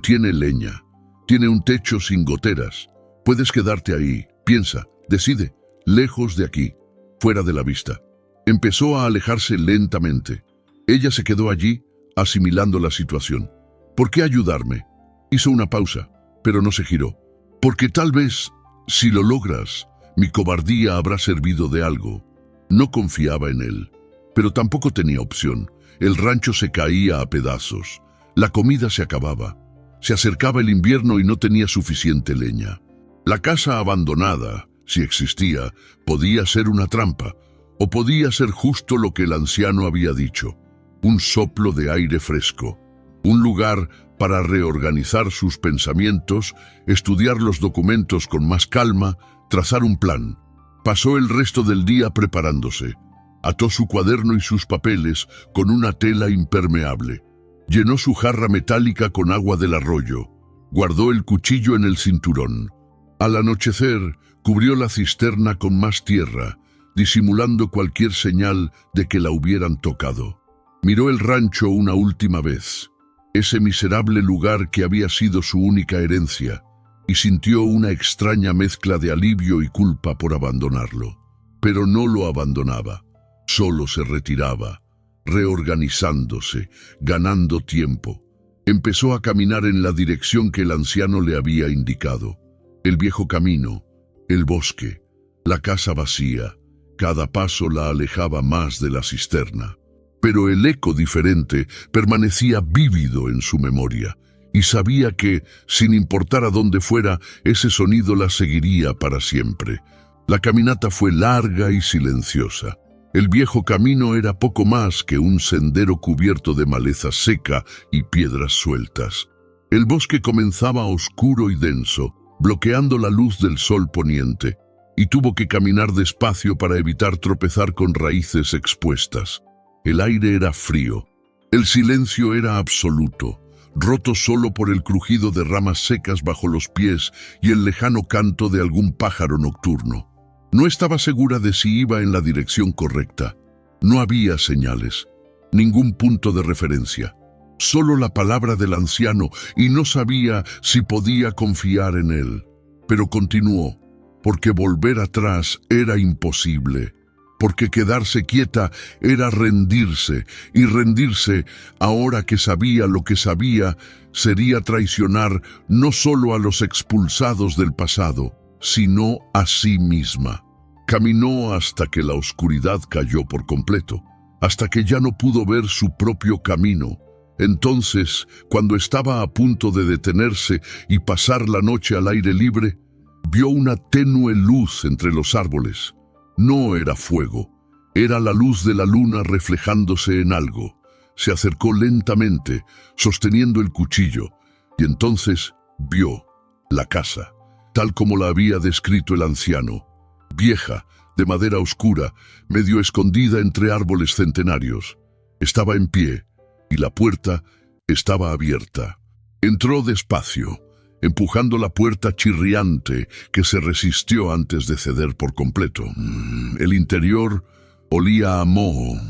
Tiene leña. Tiene un techo sin goteras. Puedes quedarte ahí. Piensa, decide. Lejos de aquí. Fuera de la vista. Empezó a alejarse lentamente. Ella se quedó allí, asimilando la situación. ¿Por qué ayudarme? Hizo una pausa, pero no se giró. Porque tal vez, si lo logras, mi cobardía habrá servido de algo. No confiaba en él, pero tampoco tenía opción. El rancho se caía a pedazos. La comida se acababa. Se acercaba el invierno y no tenía suficiente leña. La casa abandonada, si existía, podía ser una trampa, o podía ser justo lo que el anciano había dicho. Un soplo de aire fresco. Un lugar para reorganizar sus pensamientos, estudiar los documentos con más calma, trazar un plan. Pasó el resto del día preparándose. Ató su cuaderno y sus papeles con una tela impermeable. Llenó su jarra metálica con agua del arroyo. Guardó el cuchillo en el cinturón. Al anochecer, cubrió la cisterna con más tierra, disimulando cualquier señal de que la hubieran tocado. Miró el rancho una última vez, ese miserable lugar que había sido su única herencia, y sintió una extraña mezcla de alivio y culpa por abandonarlo. Pero no lo abandonaba, solo se retiraba, reorganizándose, ganando tiempo. Empezó a caminar en la dirección que el anciano le había indicado. El viejo camino, el bosque, la casa vacía. Cada paso la alejaba más de la cisterna. Pero el eco diferente permanecía vívido en su memoria, y sabía que, sin importar a dónde fuera, ese sonido la seguiría para siempre. La caminata fue larga y silenciosa. El viejo camino era poco más que un sendero cubierto de maleza seca y piedras sueltas. El bosque comenzaba oscuro y denso, bloqueando la luz del sol poniente, y tuvo que caminar despacio para evitar tropezar con raíces expuestas. El aire era frío. El silencio era absoluto, roto solo por el crujido de ramas secas bajo los pies y el lejano canto de algún pájaro nocturno. No estaba segura de si iba en la dirección correcta. No había señales, ningún punto de referencia. Solo la palabra del anciano, y no sabía si podía confiar en él. Pero continuó, porque volver atrás era imposible. Porque quedarse quieta era rendirse, y rendirse, ahora que sabía lo que sabía, sería traicionar no solo a los expulsados del pasado, sino a sí misma. Caminó hasta que la oscuridad cayó por completo, hasta que ya no pudo ver su propio camino. Entonces, cuando estaba a punto de detenerse y pasar la noche al aire libre, vio una tenue luz entre los árboles. No era fuego, era la luz de la luna reflejándose en algo. Se acercó lentamente, sosteniendo el cuchillo, y entonces vio la casa, tal como la había descrito el anciano, vieja, de madera oscura, medio escondida entre árboles centenarios. Estaba en pie, y la puerta estaba abierta. Entró despacio, empujando la puerta chirriante que se resistió antes de ceder por completo. El interior olía a moho,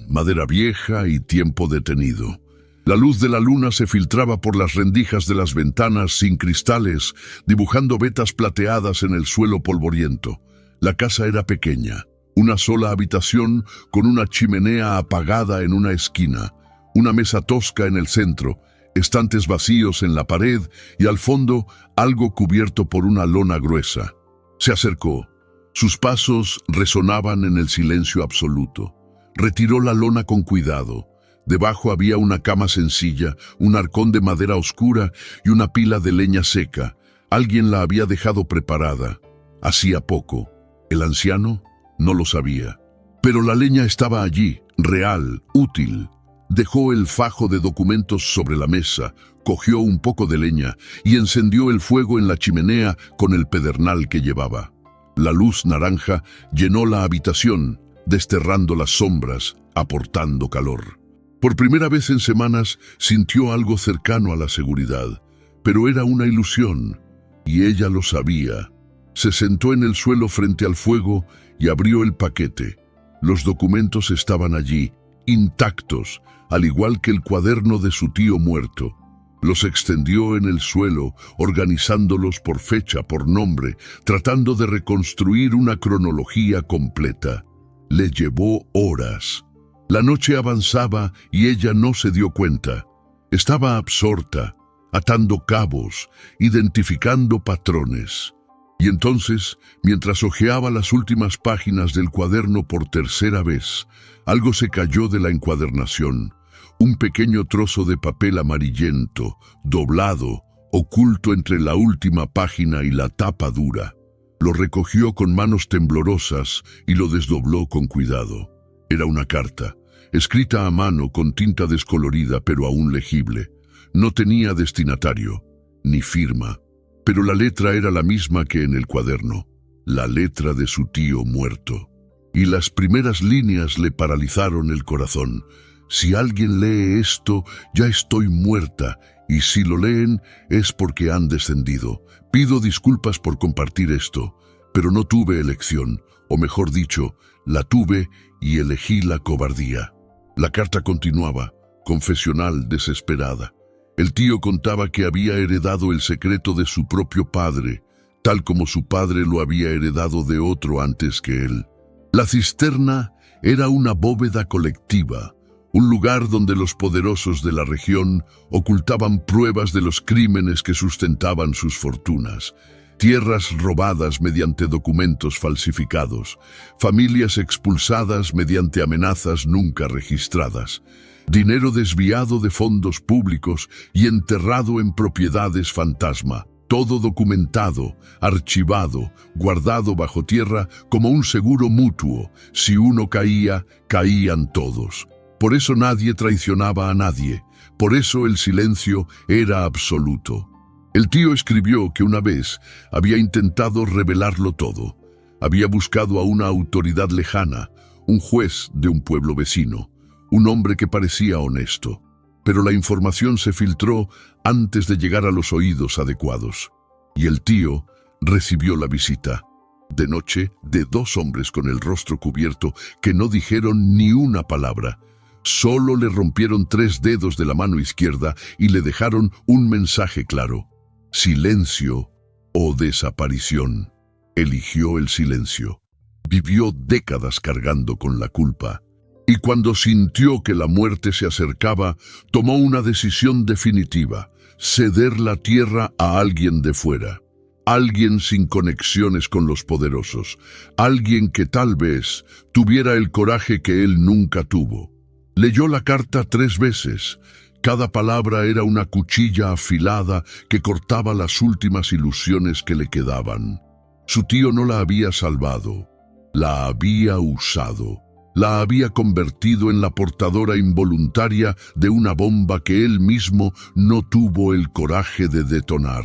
madera vieja y tiempo detenido. La luz de la luna se filtraba por las rendijas de las ventanas sin cristales, dibujando vetas plateadas en el suelo polvoriento. La casa era pequeña, una sola habitación con una chimenea apagada en una esquina, una mesa tosca en el centro, estantes vacíos en la pared y al fondo algo cubierto por una lona gruesa. Se acercó. Sus pasos resonaban en el silencio absoluto. Retiró la lona con cuidado. Debajo había una cama sencilla, un arcón de madera oscura y una pila de leña seca. Alguien la había dejado preparada. Hacía poco. El anciano no lo sabía. Pero la leña estaba allí, real, útil. Dejó el fajo de documentos sobre la mesa, cogió un poco de leña y encendió el fuego en la chimenea con el pedernal que llevaba. La luz naranja llenó la habitación, desterrando las sombras, aportando calor. Por primera vez en semanas sintió algo cercano a la seguridad, pero era una ilusión, y ella lo sabía. Se sentó en el suelo frente al fuego y abrió el paquete. Los documentos estaban allí, intactos, al igual que el cuaderno de su tío muerto. Los extendió en el suelo, organizándolos por fecha, por nombre, tratando de reconstruir una cronología completa. Le llevó horas. La noche avanzaba y ella no se dio cuenta. Estaba absorta, atando cabos, identificando patrones. Y entonces, mientras hojeaba las últimas páginas del cuaderno por tercera vez, algo se cayó de la encuadernación. Un pequeño trozo de papel amarillento, doblado, oculto entre la última página y la tapa dura. Lo recogió con manos temblorosas y lo desdobló con cuidado. Era una carta, escrita a mano con tinta descolorida pero aún legible. No tenía destinatario, ni firma. Pero la letra era la misma que en el cuaderno, la letra de su tío muerto. Y las primeras líneas le paralizaron el corazón. Si alguien lee esto, ya estoy muerta, y si lo leen es porque han descendido. Pido disculpas por compartir esto, pero no tuve elección, o mejor dicho, la tuve y elegí la cobardía. La carta continuaba, confesional, desesperada. El tío contaba que había heredado el secreto de su propio padre, tal como su padre lo había heredado de otro antes que él. La cisterna era una bóveda colectiva, un lugar donde los poderosos de la región ocultaban pruebas de los crímenes que sustentaban sus fortunas, tierras robadas mediante documentos falsificados, familias expulsadas mediante amenazas nunca registradas, dinero desviado de fondos públicos y enterrado en propiedades fantasma, todo documentado, archivado, guardado bajo tierra como un seguro mutuo. Si uno caía, caían todos. Por eso nadie traicionaba a nadie, por eso el silencio era absoluto. El tío escribió que una vez había intentado revelarlo todo. Había buscado a una autoridad lejana, un juez de un pueblo vecino, un hombre que parecía honesto. Pero la información se filtró antes de llegar a los oídos adecuados. Y el tío recibió la visita, de noche, de dos hombres con el rostro cubierto que no dijeron ni una palabra. Solo le rompieron 3 dedos de la mano izquierda y le dejaron un mensaje claro: silencio o desaparición. Eligió el silencio. Vivió décadas cargando con la culpa. Y cuando sintió que la muerte se acercaba, tomó una decisión definitiva: ceder la tierra a alguien de fuera. Alguien sin conexiones con los poderosos. Alguien que tal vez tuviera el coraje que él nunca tuvo. Leyó la carta 3 veces. Cada palabra era una cuchilla afilada que cortaba las últimas ilusiones que le quedaban. Su tío no la había salvado, La había usado. La había convertido en la portadora involuntaria de una bomba que él mismo no tuvo el coraje de detonar.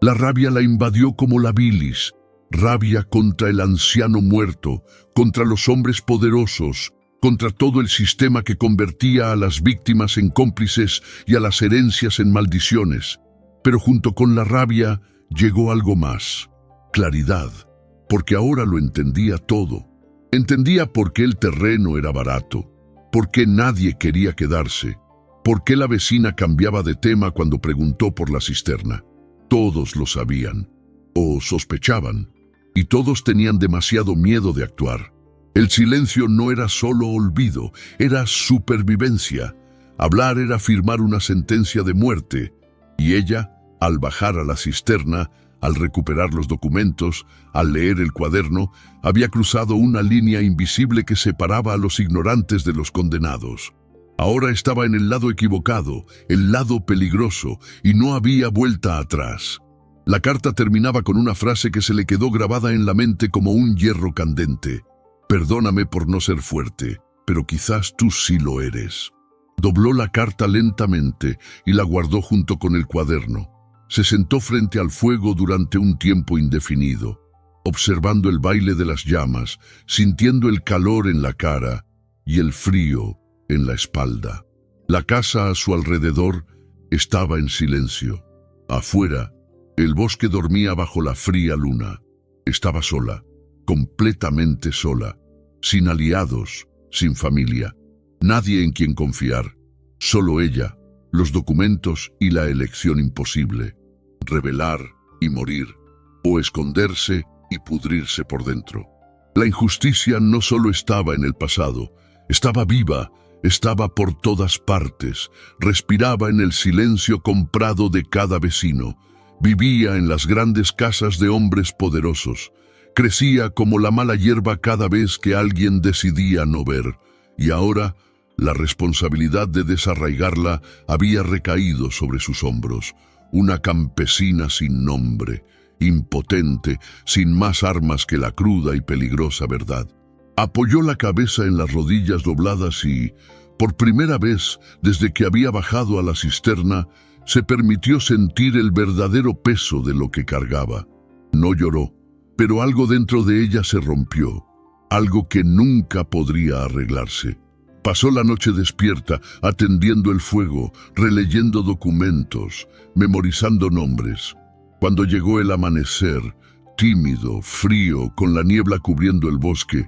La rabia la invadió como la bilis, rabia contra el anciano muerto, contra los hombres poderosos, contra todo el sistema que convertía a las víctimas en cómplices y a las herencias en maldiciones. Pero junto con la rabia llegó algo más: claridad, porque ahora lo entendía todo. Entendía por qué el terreno era barato, por qué nadie quería quedarse, por qué la vecina cambiaba de tema cuando preguntó por la cisterna. Todos lo sabían, o sospechaban, y todos tenían demasiado miedo de actuar. El silencio no era solo olvido, era supervivencia. Hablar era firmar una sentencia de muerte, y ella, al bajar a la cisterna, al recuperar los documentos, al leer el cuaderno, había cruzado una línea invisible que separaba a los ignorantes de los condenados. Ahora estaba en el lado equivocado, el lado peligroso, y no había vuelta atrás. La carta terminaba con una frase que se le quedó grabada en la mente como un hierro candente. Perdóname por no ser fuerte, pero quizás tú sí lo eres. Dobló la carta lentamente y la guardó junto con el cuaderno. Se sentó frente al fuego durante un tiempo indefinido, observando el baile de las llamas, sintiendo el calor en la cara y el frío en la espalda. La casa a su alrededor estaba en silencio. Afuera, el bosque dormía bajo la fría luna. Estaba sola, completamente sola, sin aliados, sin familia, nadie en quien confiar, solo ella, los documentos y la elección imposible: revelar y morir, o esconderse y pudrirse por dentro. La injusticia no solo estaba en el pasado, estaba viva, estaba por todas partes, respiraba en el silencio comprado de cada vecino, vivía en las grandes casas de hombres poderosos, crecía como la mala hierba cada vez que alguien decidía no ver, y ahora la responsabilidad de desarraigarla había recaído sobre sus hombros. Una campesina sin nombre, impotente, sin más armas que la cruda y peligrosa verdad. Apoyó la cabeza en las rodillas dobladas y, por primera vez desde que había bajado a la cisterna, se permitió sentir el verdadero peso de lo que cargaba. No lloró, pero algo dentro de ella se rompió, algo que nunca podría arreglarse. Pasó la noche despierta, atendiendo el fuego, releyendo documentos, memorizando nombres. Cuando llegó el amanecer, tímido, frío, con la niebla cubriendo el bosque,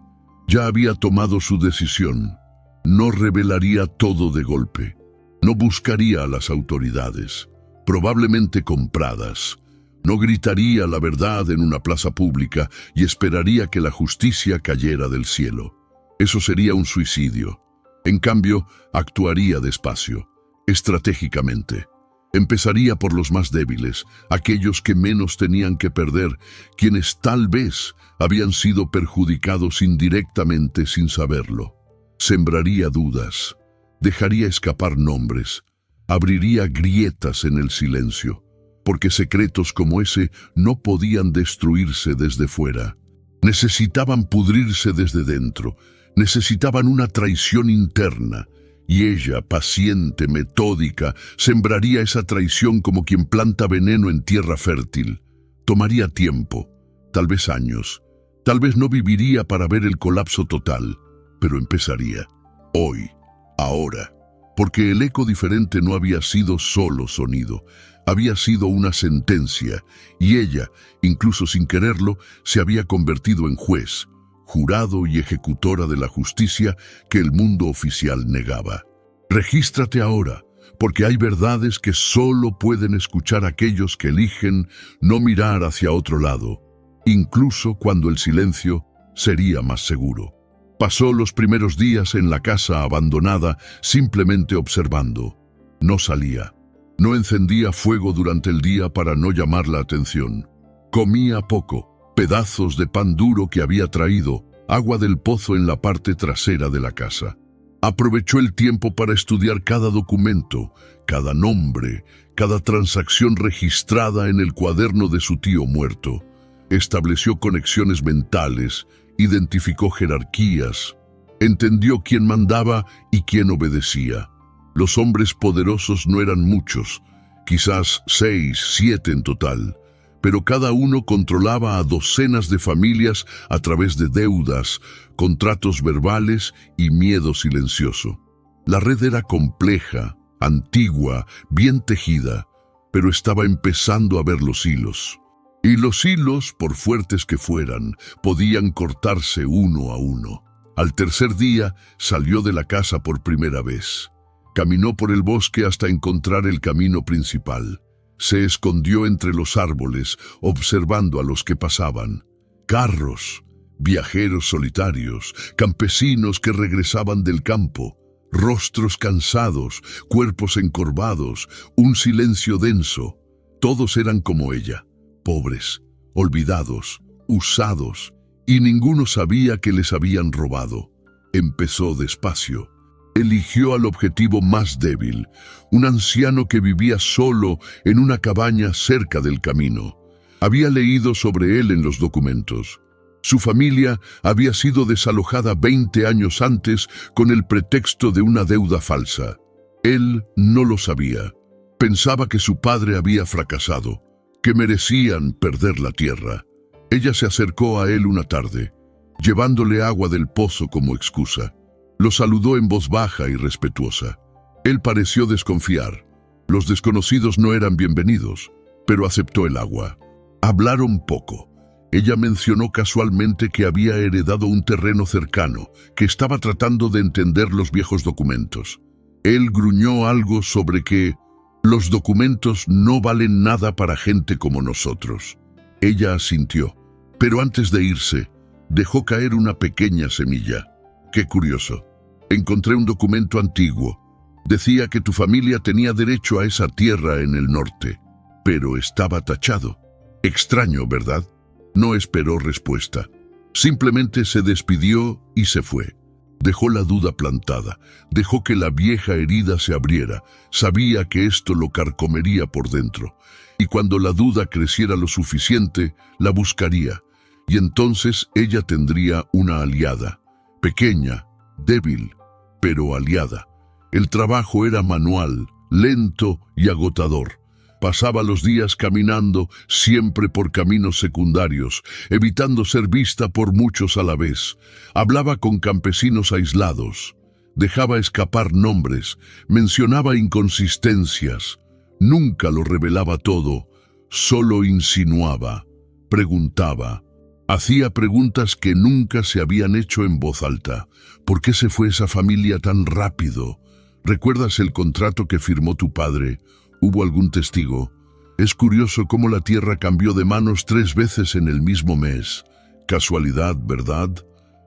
ya había tomado su decisión. No revelaría todo de golpe. No buscaría a las autoridades, probablemente compradas. No gritaría la verdad en una plaza pública y esperaría que la justicia cayera del cielo. Eso sería un suicidio. En cambio, actuaría despacio, estratégicamente. Empezaría por los más débiles, aquellos que menos tenían que perder, quienes tal vez habían sido perjudicados indirectamente sin saberlo. Sembraría dudas, dejaría escapar nombres, abriría grietas en el silencio, porque secretos como ese no podían destruirse desde fuera. Necesitaban pudrirse desde dentro. Necesitaban una traición interna, y ella, paciente, metódica, sembraría esa traición como quien planta veneno en tierra fértil. Tomaría tiempo, tal vez años, tal vez no viviría para ver el colapso total, pero empezaría, hoy, ahora, porque el eco diferente no había sido solo sonido, había sido una sentencia, y ella, incluso sin quererlo, se había convertido en juez, jurado y ejecutora de la justicia que el mundo oficial negaba. Regístrate ahora, porque hay verdades que solo pueden escuchar aquellos que eligen no mirar hacia otro lado, incluso cuando el silencio sería más seguro. Pasó los primeros días en la casa abandonada simplemente observando. No salía. No encendía fuego durante el día para no llamar la atención. Comía poco. Pedazos de pan duro que había traído, agua del pozo en la parte trasera de la casa. Aprovechó el tiempo para estudiar cada documento, cada nombre, cada transacción registrada en el cuaderno de su tío muerto. Estableció conexiones mentales, identificó jerarquías, entendió quién mandaba y quién obedecía. Los hombres poderosos no eran muchos, quizás 6, 7 en total, pero cada uno controlaba a docenas de familias a través de deudas, contratos verbales y miedo silencioso. La red era compleja, antigua, bien tejida, pero estaba empezando a ver los hilos. Y los hilos, por fuertes que fueran, podían cortarse uno a uno. Al tercer día salió de la casa por primera vez. Caminó por el bosque hasta encontrar el camino principal. Se escondió entre los árboles, observando a los que pasaban. Carros, viajeros solitarios, campesinos que regresaban del campo, rostros cansados, cuerpos encorvados, un silencio denso. Todos eran como ella, pobres, olvidados, usados, y ninguno sabía que les habían robado. Empezó despacio. Eligió al objetivo más débil, un anciano que vivía solo en una cabaña cerca del camino. Había leído sobre él en los documentos. Su familia había sido desalojada 20 años antes con el pretexto de una deuda falsa. Él no lo sabía. Pensaba que su padre había fracasado, que merecían perder la tierra. Ella se acercó a él una tarde, llevándole agua del pozo como excusa. Lo saludó en voz baja y respetuosa. Él pareció desconfiar. Los desconocidos no eran bienvenidos, pero aceptó el agua. Hablaron poco. Ella mencionó casualmente que había heredado un terreno cercano, que estaba tratando de entender los viejos documentos. Él gruñó algo sobre que los documentos no valen nada para gente como nosotros. Ella asintió, pero antes de irse, dejó caer una pequeña semilla. Qué curioso. Encontré un documento antiguo. Decía que tu familia tenía derecho a esa tierra en el norte, pero estaba tachado. Extraño, ¿verdad? No esperó respuesta. Simplemente se despidió y se fue. Dejó la duda plantada. Dejó que la vieja herida se abriera. Sabía que esto lo carcomería por dentro. Y cuando la duda creciera lo suficiente, la buscaría. Y entonces ella tendría una aliada. Pequeña, débil, pero aliada. El trabajo era manual, lento y agotador. Pasaba los días caminando, siempre por caminos secundarios, evitando ser vista por muchos a la vez. Hablaba con campesinos aislados. Dejaba escapar nombres, mencionaba inconsistencias. Nunca lo revelaba todo, solo insinuaba, preguntaba. Hacía preguntas que nunca se habían hecho en voz alta. ¿Por qué se fue esa familia tan rápido? ¿Recuerdas el contrato que firmó tu padre? ¿Hubo algún testigo? Es curioso cómo la tierra cambió de manos 3 veces en el mismo mes. Casualidad, ¿verdad?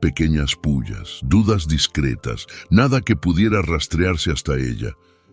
Pequeñas pullas, dudas discretas, nada que pudiera rastrearse hasta ella,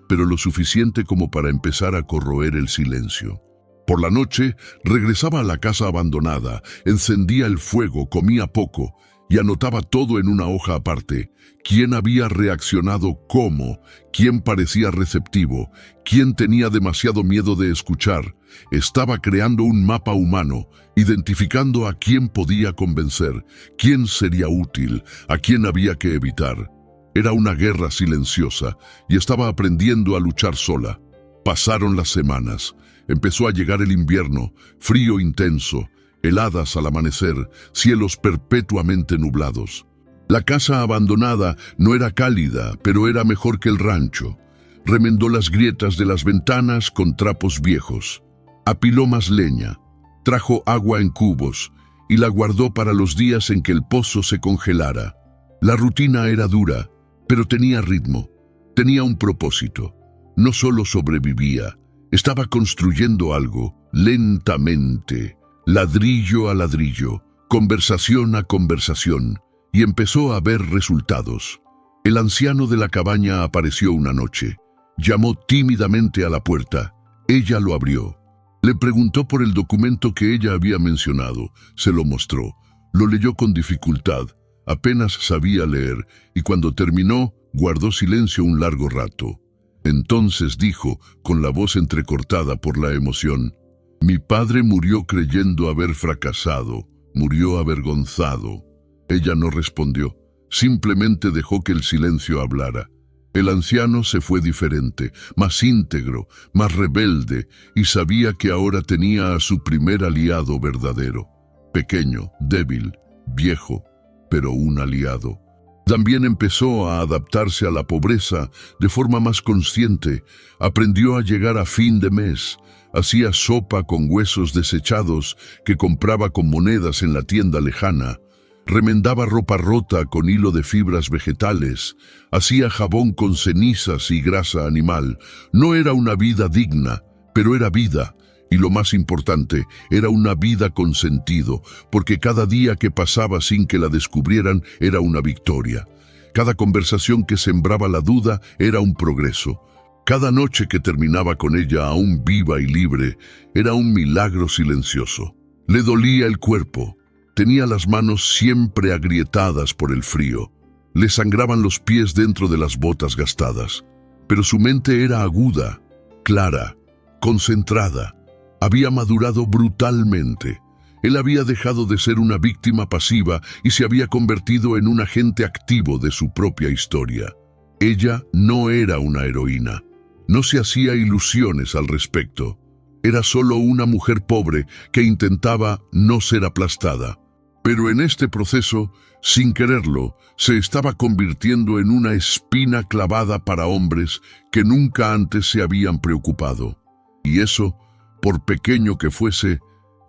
pero lo suficiente como para empezar a corroer el silencio. Por la noche, regresaba a la casa abandonada, encendía el fuego, comía poco y anotaba todo en una hoja aparte. ¿Quién había reaccionado cómo? ¿Quién parecía receptivo? ¿Quién tenía demasiado miedo de escuchar? Estaba creando un mapa humano, identificando a quién podía convencer, quién sería útil, a quién había que evitar. Era una guerra silenciosa y estaba aprendiendo a luchar sola. Pasaron las semanas. Empezó a llegar el invierno, frío intenso, heladas al amanecer, cielos perpetuamente nublados. La casa abandonada no era cálida, pero era mejor que el rancho. Remendó las grietas de las ventanas con trapos viejos. Apiló más leña, trajo agua en cubos y la guardó para los días en que el pozo se congelara. La rutina era dura, pero tenía ritmo, tenía un propósito. No solo sobrevivía, estaba construyendo algo, lentamente, ladrillo a ladrillo, conversación a conversación, y empezó a ver resultados. El anciano de la cabaña apareció una noche. Llamó tímidamente a la puerta. Ella lo abrió. Le preguntó por el documento que ella había mencionado. Se lo mostró. Lo leyó con dificultad. Apenas sabía leer, y cuando terminó, guardó silencio un largo rato. Entonces dijo, con la voz entrecortada por la emoción, Mi padre murió creyendo haber fracasado, murió avergonzado. Ella no respondió, simplemente dejó que el silencio hablara. El anciano se fue diferente, más íntegro, más rebelde, y sabía que ahora tenía a su primer aliado verdadero. Pequeño, débil, viejo, pero un aliado. También empezó a adaptarse a la pobreza de forma más consciente. Aprendió a llegar a fin de mes. Hacía sopa con huesos desechados que compraba con monedas en la tienda lejana. Remendaba ropa rota con hilo de fibras vegetales. Hacía jabón con cenizas y grasa animal. No era una vida digna, pero era vida. Y lo más importante, era una vida con sentido, porque cada día que pasaba sin que la descubrieran era una victoria. Cada conversación que sembraba la duda era un progreso. Cada noche que terminaba con ella aún viva y libre era un milagro silencioso. Le dolía el cuerpo. Tenía las manos siempre agrietadas por el frío. Le sangraban los pies dentro de las botas gastadas. Pero su mente era aguda, clara, concentrada. Había madurado brutalmente. Él había dejado de ser una víctima pasiva y se había convertido en un agente activo de su propia historia. Ella no era una heroína. No se hacía ilusiones al respecto. Era solo una mujer pobre que intentaba no ser aplastada. Pero en este proceso, sin quererlo, se estaba convirtiendo en una espina clavada para hombres que nunca antes se habían preocupado. Y eso, por pequeño que fuese,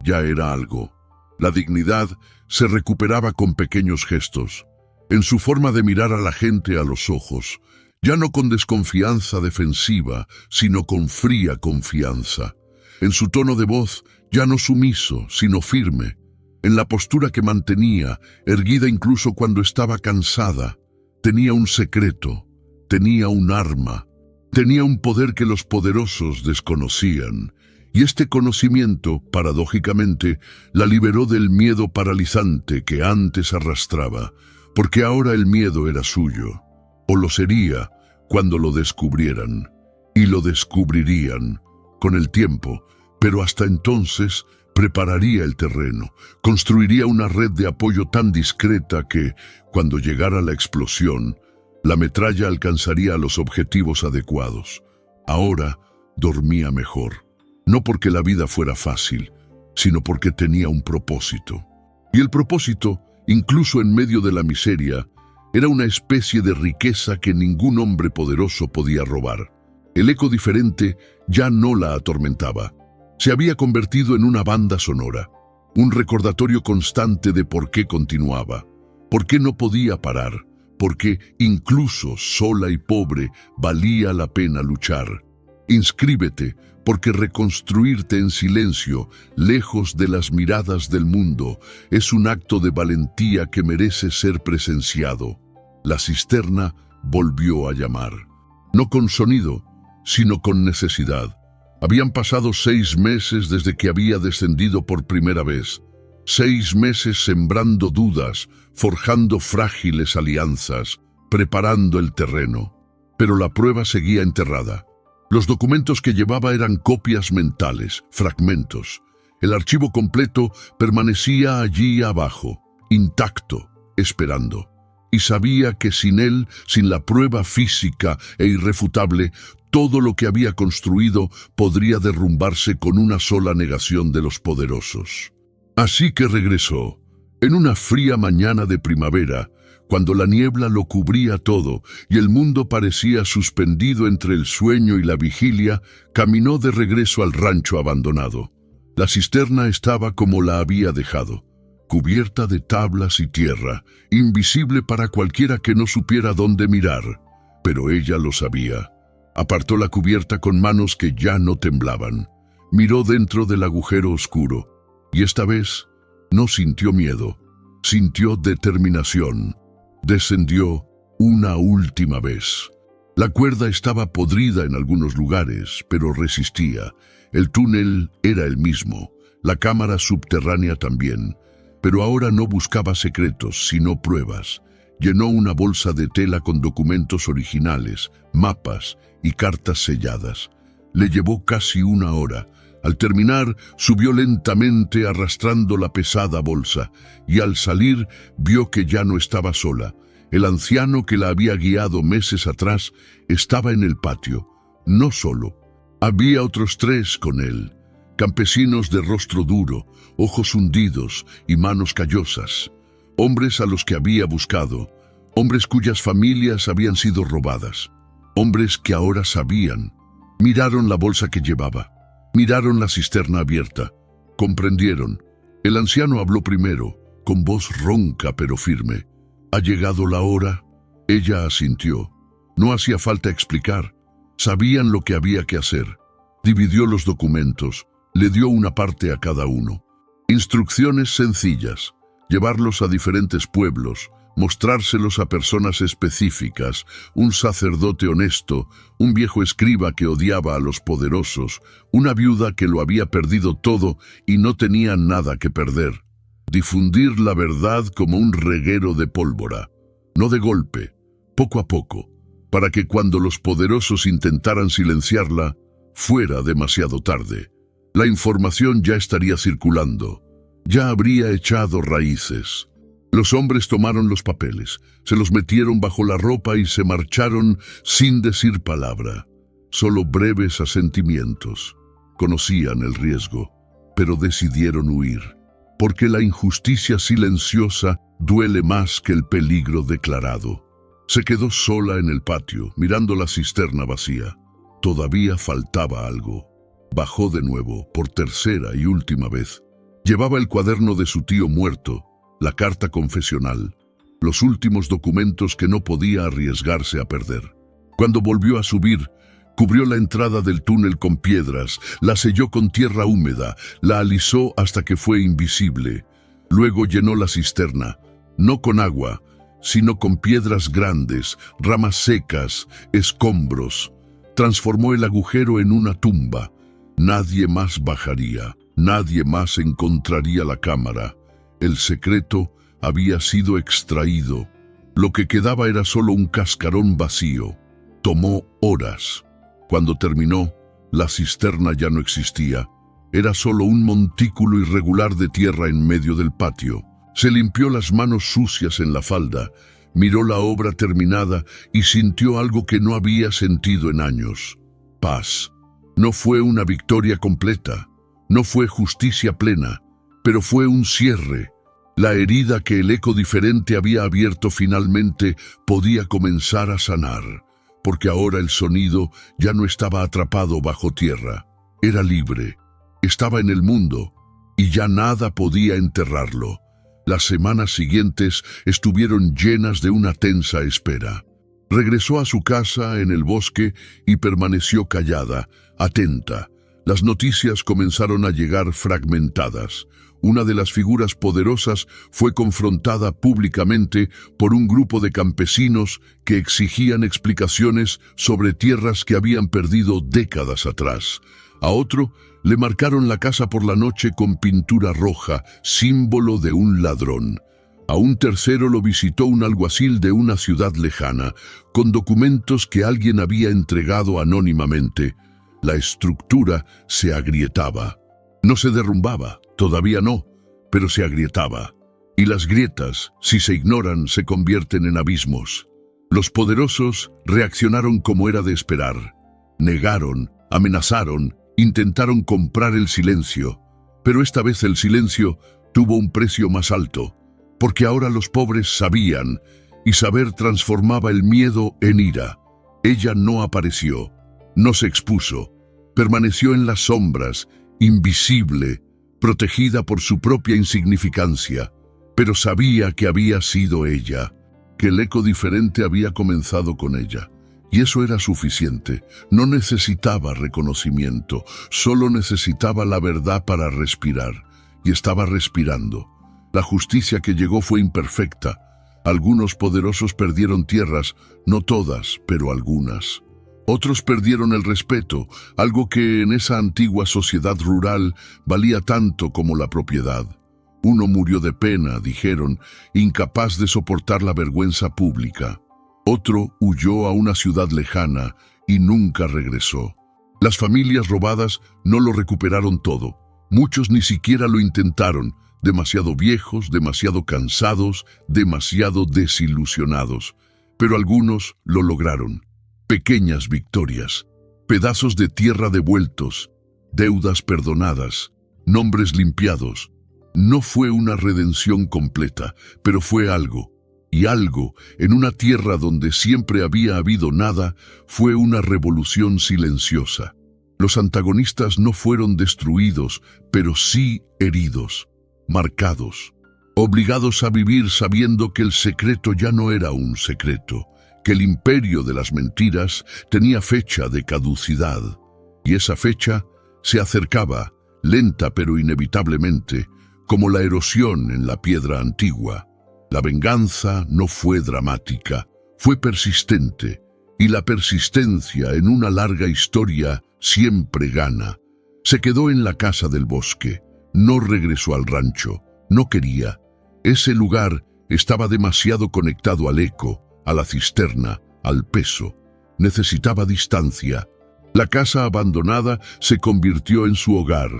ya era algo. La dignidad se recuperaba con pequeños gestos, en su forma de mirar a la gente a los ojos, ya no con desconfianza defensiva, sino con fría confianza. En su tono de voz, ya no sumiso, sino firme. En la postura que mantenía, erguida incluso cuando estaba cansada. Tenía un secreto, tenía un arma, tenía un poder que los poderosos desconocían. Y este conocimiento, paradójicamente, la liberó del miedo paralizante que antes arrastraba, porque ahora el miedo era suyo, o lo sería cuando lo descubrieran, y lo descubrirían con el tiempo, pero hasta entonces prepararía el terreno, construiría una red de apoyo tan discreta que, cuando llegara la explosión, la metralla alcanzaría a los objetivos adecuados. Ahora dormía mejor. No porque la vida fuera fácil, sino porque tenía un propósito. Y el propósito, incluso en medio de la miseria, era una especie de riqueza que ningún hombre poderoso podía robar. El eco diferente ya no la atormentaba. Se había convertido en una banda sonora, un recordatorio constante de por qué continuaba, por qué no podía parar, por qué, incluso sola y pobre, valía la pena luchar. Inscríbete, porque reconstruirte en silencio, lejos de las miradas del mundo, es un acto de valentía que merece ser presenciado. La cisterna volvió a llamar. No con sonido, sino con necesidad. Habían pasado 6 meses desde que había descendido por primera vez. 6 meses sembrando dudas, forjando frágiles alianzas, preparando el terreno. Pero la prueba seguía enterrada. Los documentos que llevaba eran copias mentales, fragmentos. El archivo completo permanecía allí abajo, intacto, esperando. Y sabía que sin él, sin la prueba física e irrefutable, todo lo que había construido podría derrumbarse con una sola negación de los poderosos. Así que regresó, en una fría mañana de primavera, cuando la niebla lo cubría todo y el mundo parecía suspendido entre el sueño y la vigilia, caminó de regreso al rancho abandonado. La cisterna estaba como la había dejado, cubierta de tablas y tierra, invisible para cualquiera que no supiera dónde mirar. Pero ella lo sabía. Apartó la cubierta con manos que ya no temblaban. Miró dentro del agujero oscuro, y esta vez no sintió miedo, sintió determinación. Descendió una última vez. La cuerda estaba podrida en algunos lugares, pero resistía. El túnel era el mismo, la cámara subterránea también. Pero ahora no buscaba secretos, sino pruebas. Llenó una bolsa de tela con documentos originales, mapas y cartas selladas. Le llevó casi 1 hora. Al terminar, subió lentamente arrastrando la pesada bolsa, y al salir vio que ya no estaba sola. El anciano que la había guiado meses atrás estaba en el patio, no solo. Había otros 3 con él, campesinos de rostro duro, ojos hundidos y manos callosas, hombres a los que había buscado, hombres cuyas familias habían sido robadas, hombres que ahora sabían. Miraron la bolsa que llevaba, miraron la cisterna abierta, comprendieron. El anciano habló primero, con voz ronca pero firme. ¿Ha llegado la hora? Ella asintió. No hacía falta explicar. Sabían lo que había que hacer. Dividió los documentos, le dio una parte a cada uno. Instrucciones sencillas, llevarlos a diferentes pueblos, mostrárselos a personas específicas, un sacerdote honesto, un viejo escriba que odiaba a los poderosos, una viuda que lo había perdido todo y no tenía nada que perder. Difundir la verdad como un reguero de pólvora, no de golpe, poco a poco, para que cuando los poderosos intentaran silenciarla, fuera demasiado tarde. La información ya estaría circulando, ya habría echado raíces. Los hombres tomaron los papeles, se los metieron bajo la ropa y se marcharon sin decir palabra. Solo breves asentimientos. Conocían el riesgo, pero decidieron huir, porque la injusticia silenciosa duele más que el peligro declarado. Se quedó sola en el patio, mirando la cisterna vacía. Todavía faltaba algo. Bajó de nuevo, por tercera y última vez. Llevaba el cuaderno de su tío muerto, la carta confesional, los últimos documentos que no podía arriesgarse a perder. Cuando volvió a subir, cubrió la entrada del túnel con piedras, la selló con tierra húmeda, la alisó hasta que fue invisible. Luego llenó la cisterna, no con agua, sino con piedras grandes, ramas secas, escombros. Transformó el agujero en una tumba. Nadie más bajaría, nadie más encontraría la cámara. El secreto había sido extraído. Lo que quedaba era solo un cascarón vacío. Tomó horas. Cuando terminó, la cisterna ya no existía. Era solo un montículo irregular de tierra en medio del patio. Se limpió las manos sucias en la falda, miró la obra terminada y sintió algo que no había sentido en años. Paz. No fue una victoria completa, no fue justicia plena, pero fue un cierre. La herida que el eco diferente había abierto finalmente podía comenzar a sanar, porque ahora el sonido ya no estaba atrapado bajo tierra. Era libre, estaba en el mundo, y ya nada podía enterrarlo. Las semanas siguientes estuvieron llenas de una tensa espera. Regresó a su casa en el bosque y permaneció callada, atenta. Las noticias comenzaron a llegar fragmentadas. Una de las figuras poderosas fue confrontada públicamente por un grupo de campesinos que exigían explicaciones sobre tierras que habían perdido décadas atrás. A otro le marcaron la casa por la noche con pintura roja, símbolo de un ladrón. A un tercero lo visitó un alguacil de una ciudad lejana, con documentos que alguien había entregado anónimamente. La estructura se agrietaba. No se derrumbaba, todavía no, pero se agrietaba. Y las grietas, si se ignoran, se convierten en abismos. Los poderosos reaccionaron como era de esperar. Negaron, amenazaron, intentaron comprar el silencio. Pero esta vez el silencio tuvo un precio más alto, porque ahora los pobres sabían, y saber transformaba el miedo en ira. Ella no apareció, no se expuso, permaneció en las sombras, invisible, protegida por su propia insignificancia, pero sabía que había sido ella, que el eco diferente había comenzado con ella. Y eso era suficiente. No necesitaba reconocimiento, solo necesitaba la verdad para respirar. Y estaba respirando. La justicia que llegó fue imperfecta. Algunos poderosos perdieron tierras, no todas, pero algunas. Otros perdieron el respeto, algo que en esa antigua sociedad rural valía tanto como la propiedad. Uno murió de pena, dijeron, incapaz de soportar la vergüenza pública. Otro huyó a una ciudad lejana y nunca regresó. Las familias robadas no lo recuperaron todo. Muchos ni siquiera lo intentaron, demasiado viejos, demasiado cansados, demasiado desilusionados. Pero algunos lo lograron. Pequeñas victorias, pedazos de tierra devueltos, deudas perdonadas, nombres limpiados. No fue una redención completa, pero fue algo. Y algo, en una tierra donde siempre había habido nada, fue una revolución silenciosa. Los antagonistas no fueron destruidos, pero sí heridos, marcados, obligados a vivir sabiendo que el secreto ya no era un secreto, que el imperio de las mentiras tenía fecha de caducidad. Y esa fecha se acercaba, lenta pero inevitablemente, como la erosión en la piedra antigua. La venganza no fue dramática, fue persistente, y la persistencia en una larga historia siempre gana. Se quedó en la casa del bosque, no regresó al rancho, no quería. Ese lugar estaba demasiado conectado al eco, a la cisterna, al peso. Necesitaba distancia. La casa abandonada se convirtió en su hogar.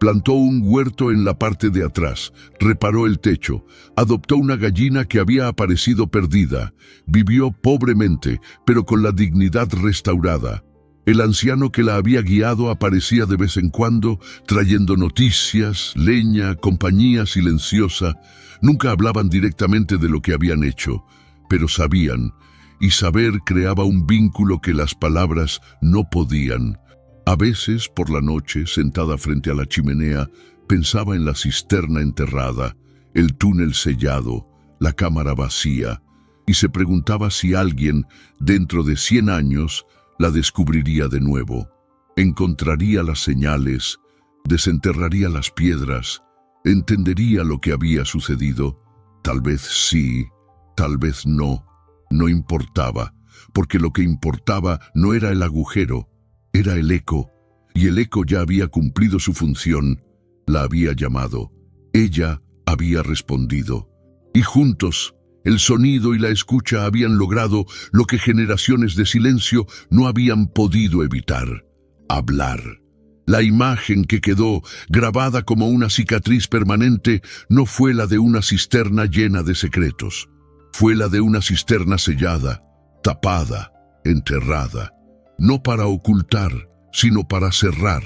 Plantó un huerto en la parte de atrás, reparó el techo, adoptó una gallina que había aparecido perdida, vivió pobremente, pero con la dignidad restaurada. El anciano que la había guiado aparecía de vez en cuando, trayendo noticias, leña, compañía silenciosa. Nunca hablaban directamente de lo que habían hecho, pero sabían, y saber creaba un vínculo que las palabras no podían. A veces, por la noche, sentada frente a la chimenea, pensaba en la cisterna enterrada, el túnel sellado, la cámara vacía, y se preguntaba si alguien, dentro de 100 años, la descubriría de nuevo. Encontraría las señales, desenterraría las piedras, entendería lo que había sucedido. Tal vez sí, tal vez no. No importaba, porque lo que importaba no era el agujero, era el eco, y el eco ya había cumplido su función, la había llamado, ella había respondido, y juntos, el sonido y la escucha habían logrado lo que generaciones de silencio no habían podido evitar, hablar. La imagen que quedó grabada como una cicatriz permanente no fue la de una cisterna llena de secretos, fue la de una cisterna sellada, tapada, enterrada. No para ocultar, sino para cerrar,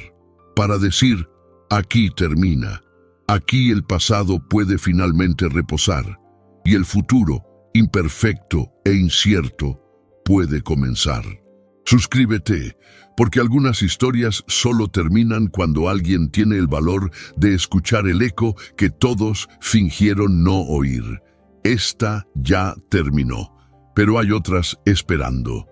para decir, aquí termina, aquí el pasado puede finalmente reposar, y el futuro, imperfecto e incierto, puede comenzar. Suscríbete, porque algunas historias solo terminan cuando alguien tiene el valor de escuchar el eco que todos fingieron no oír. Esta ya terminó, pero hay otras esperando.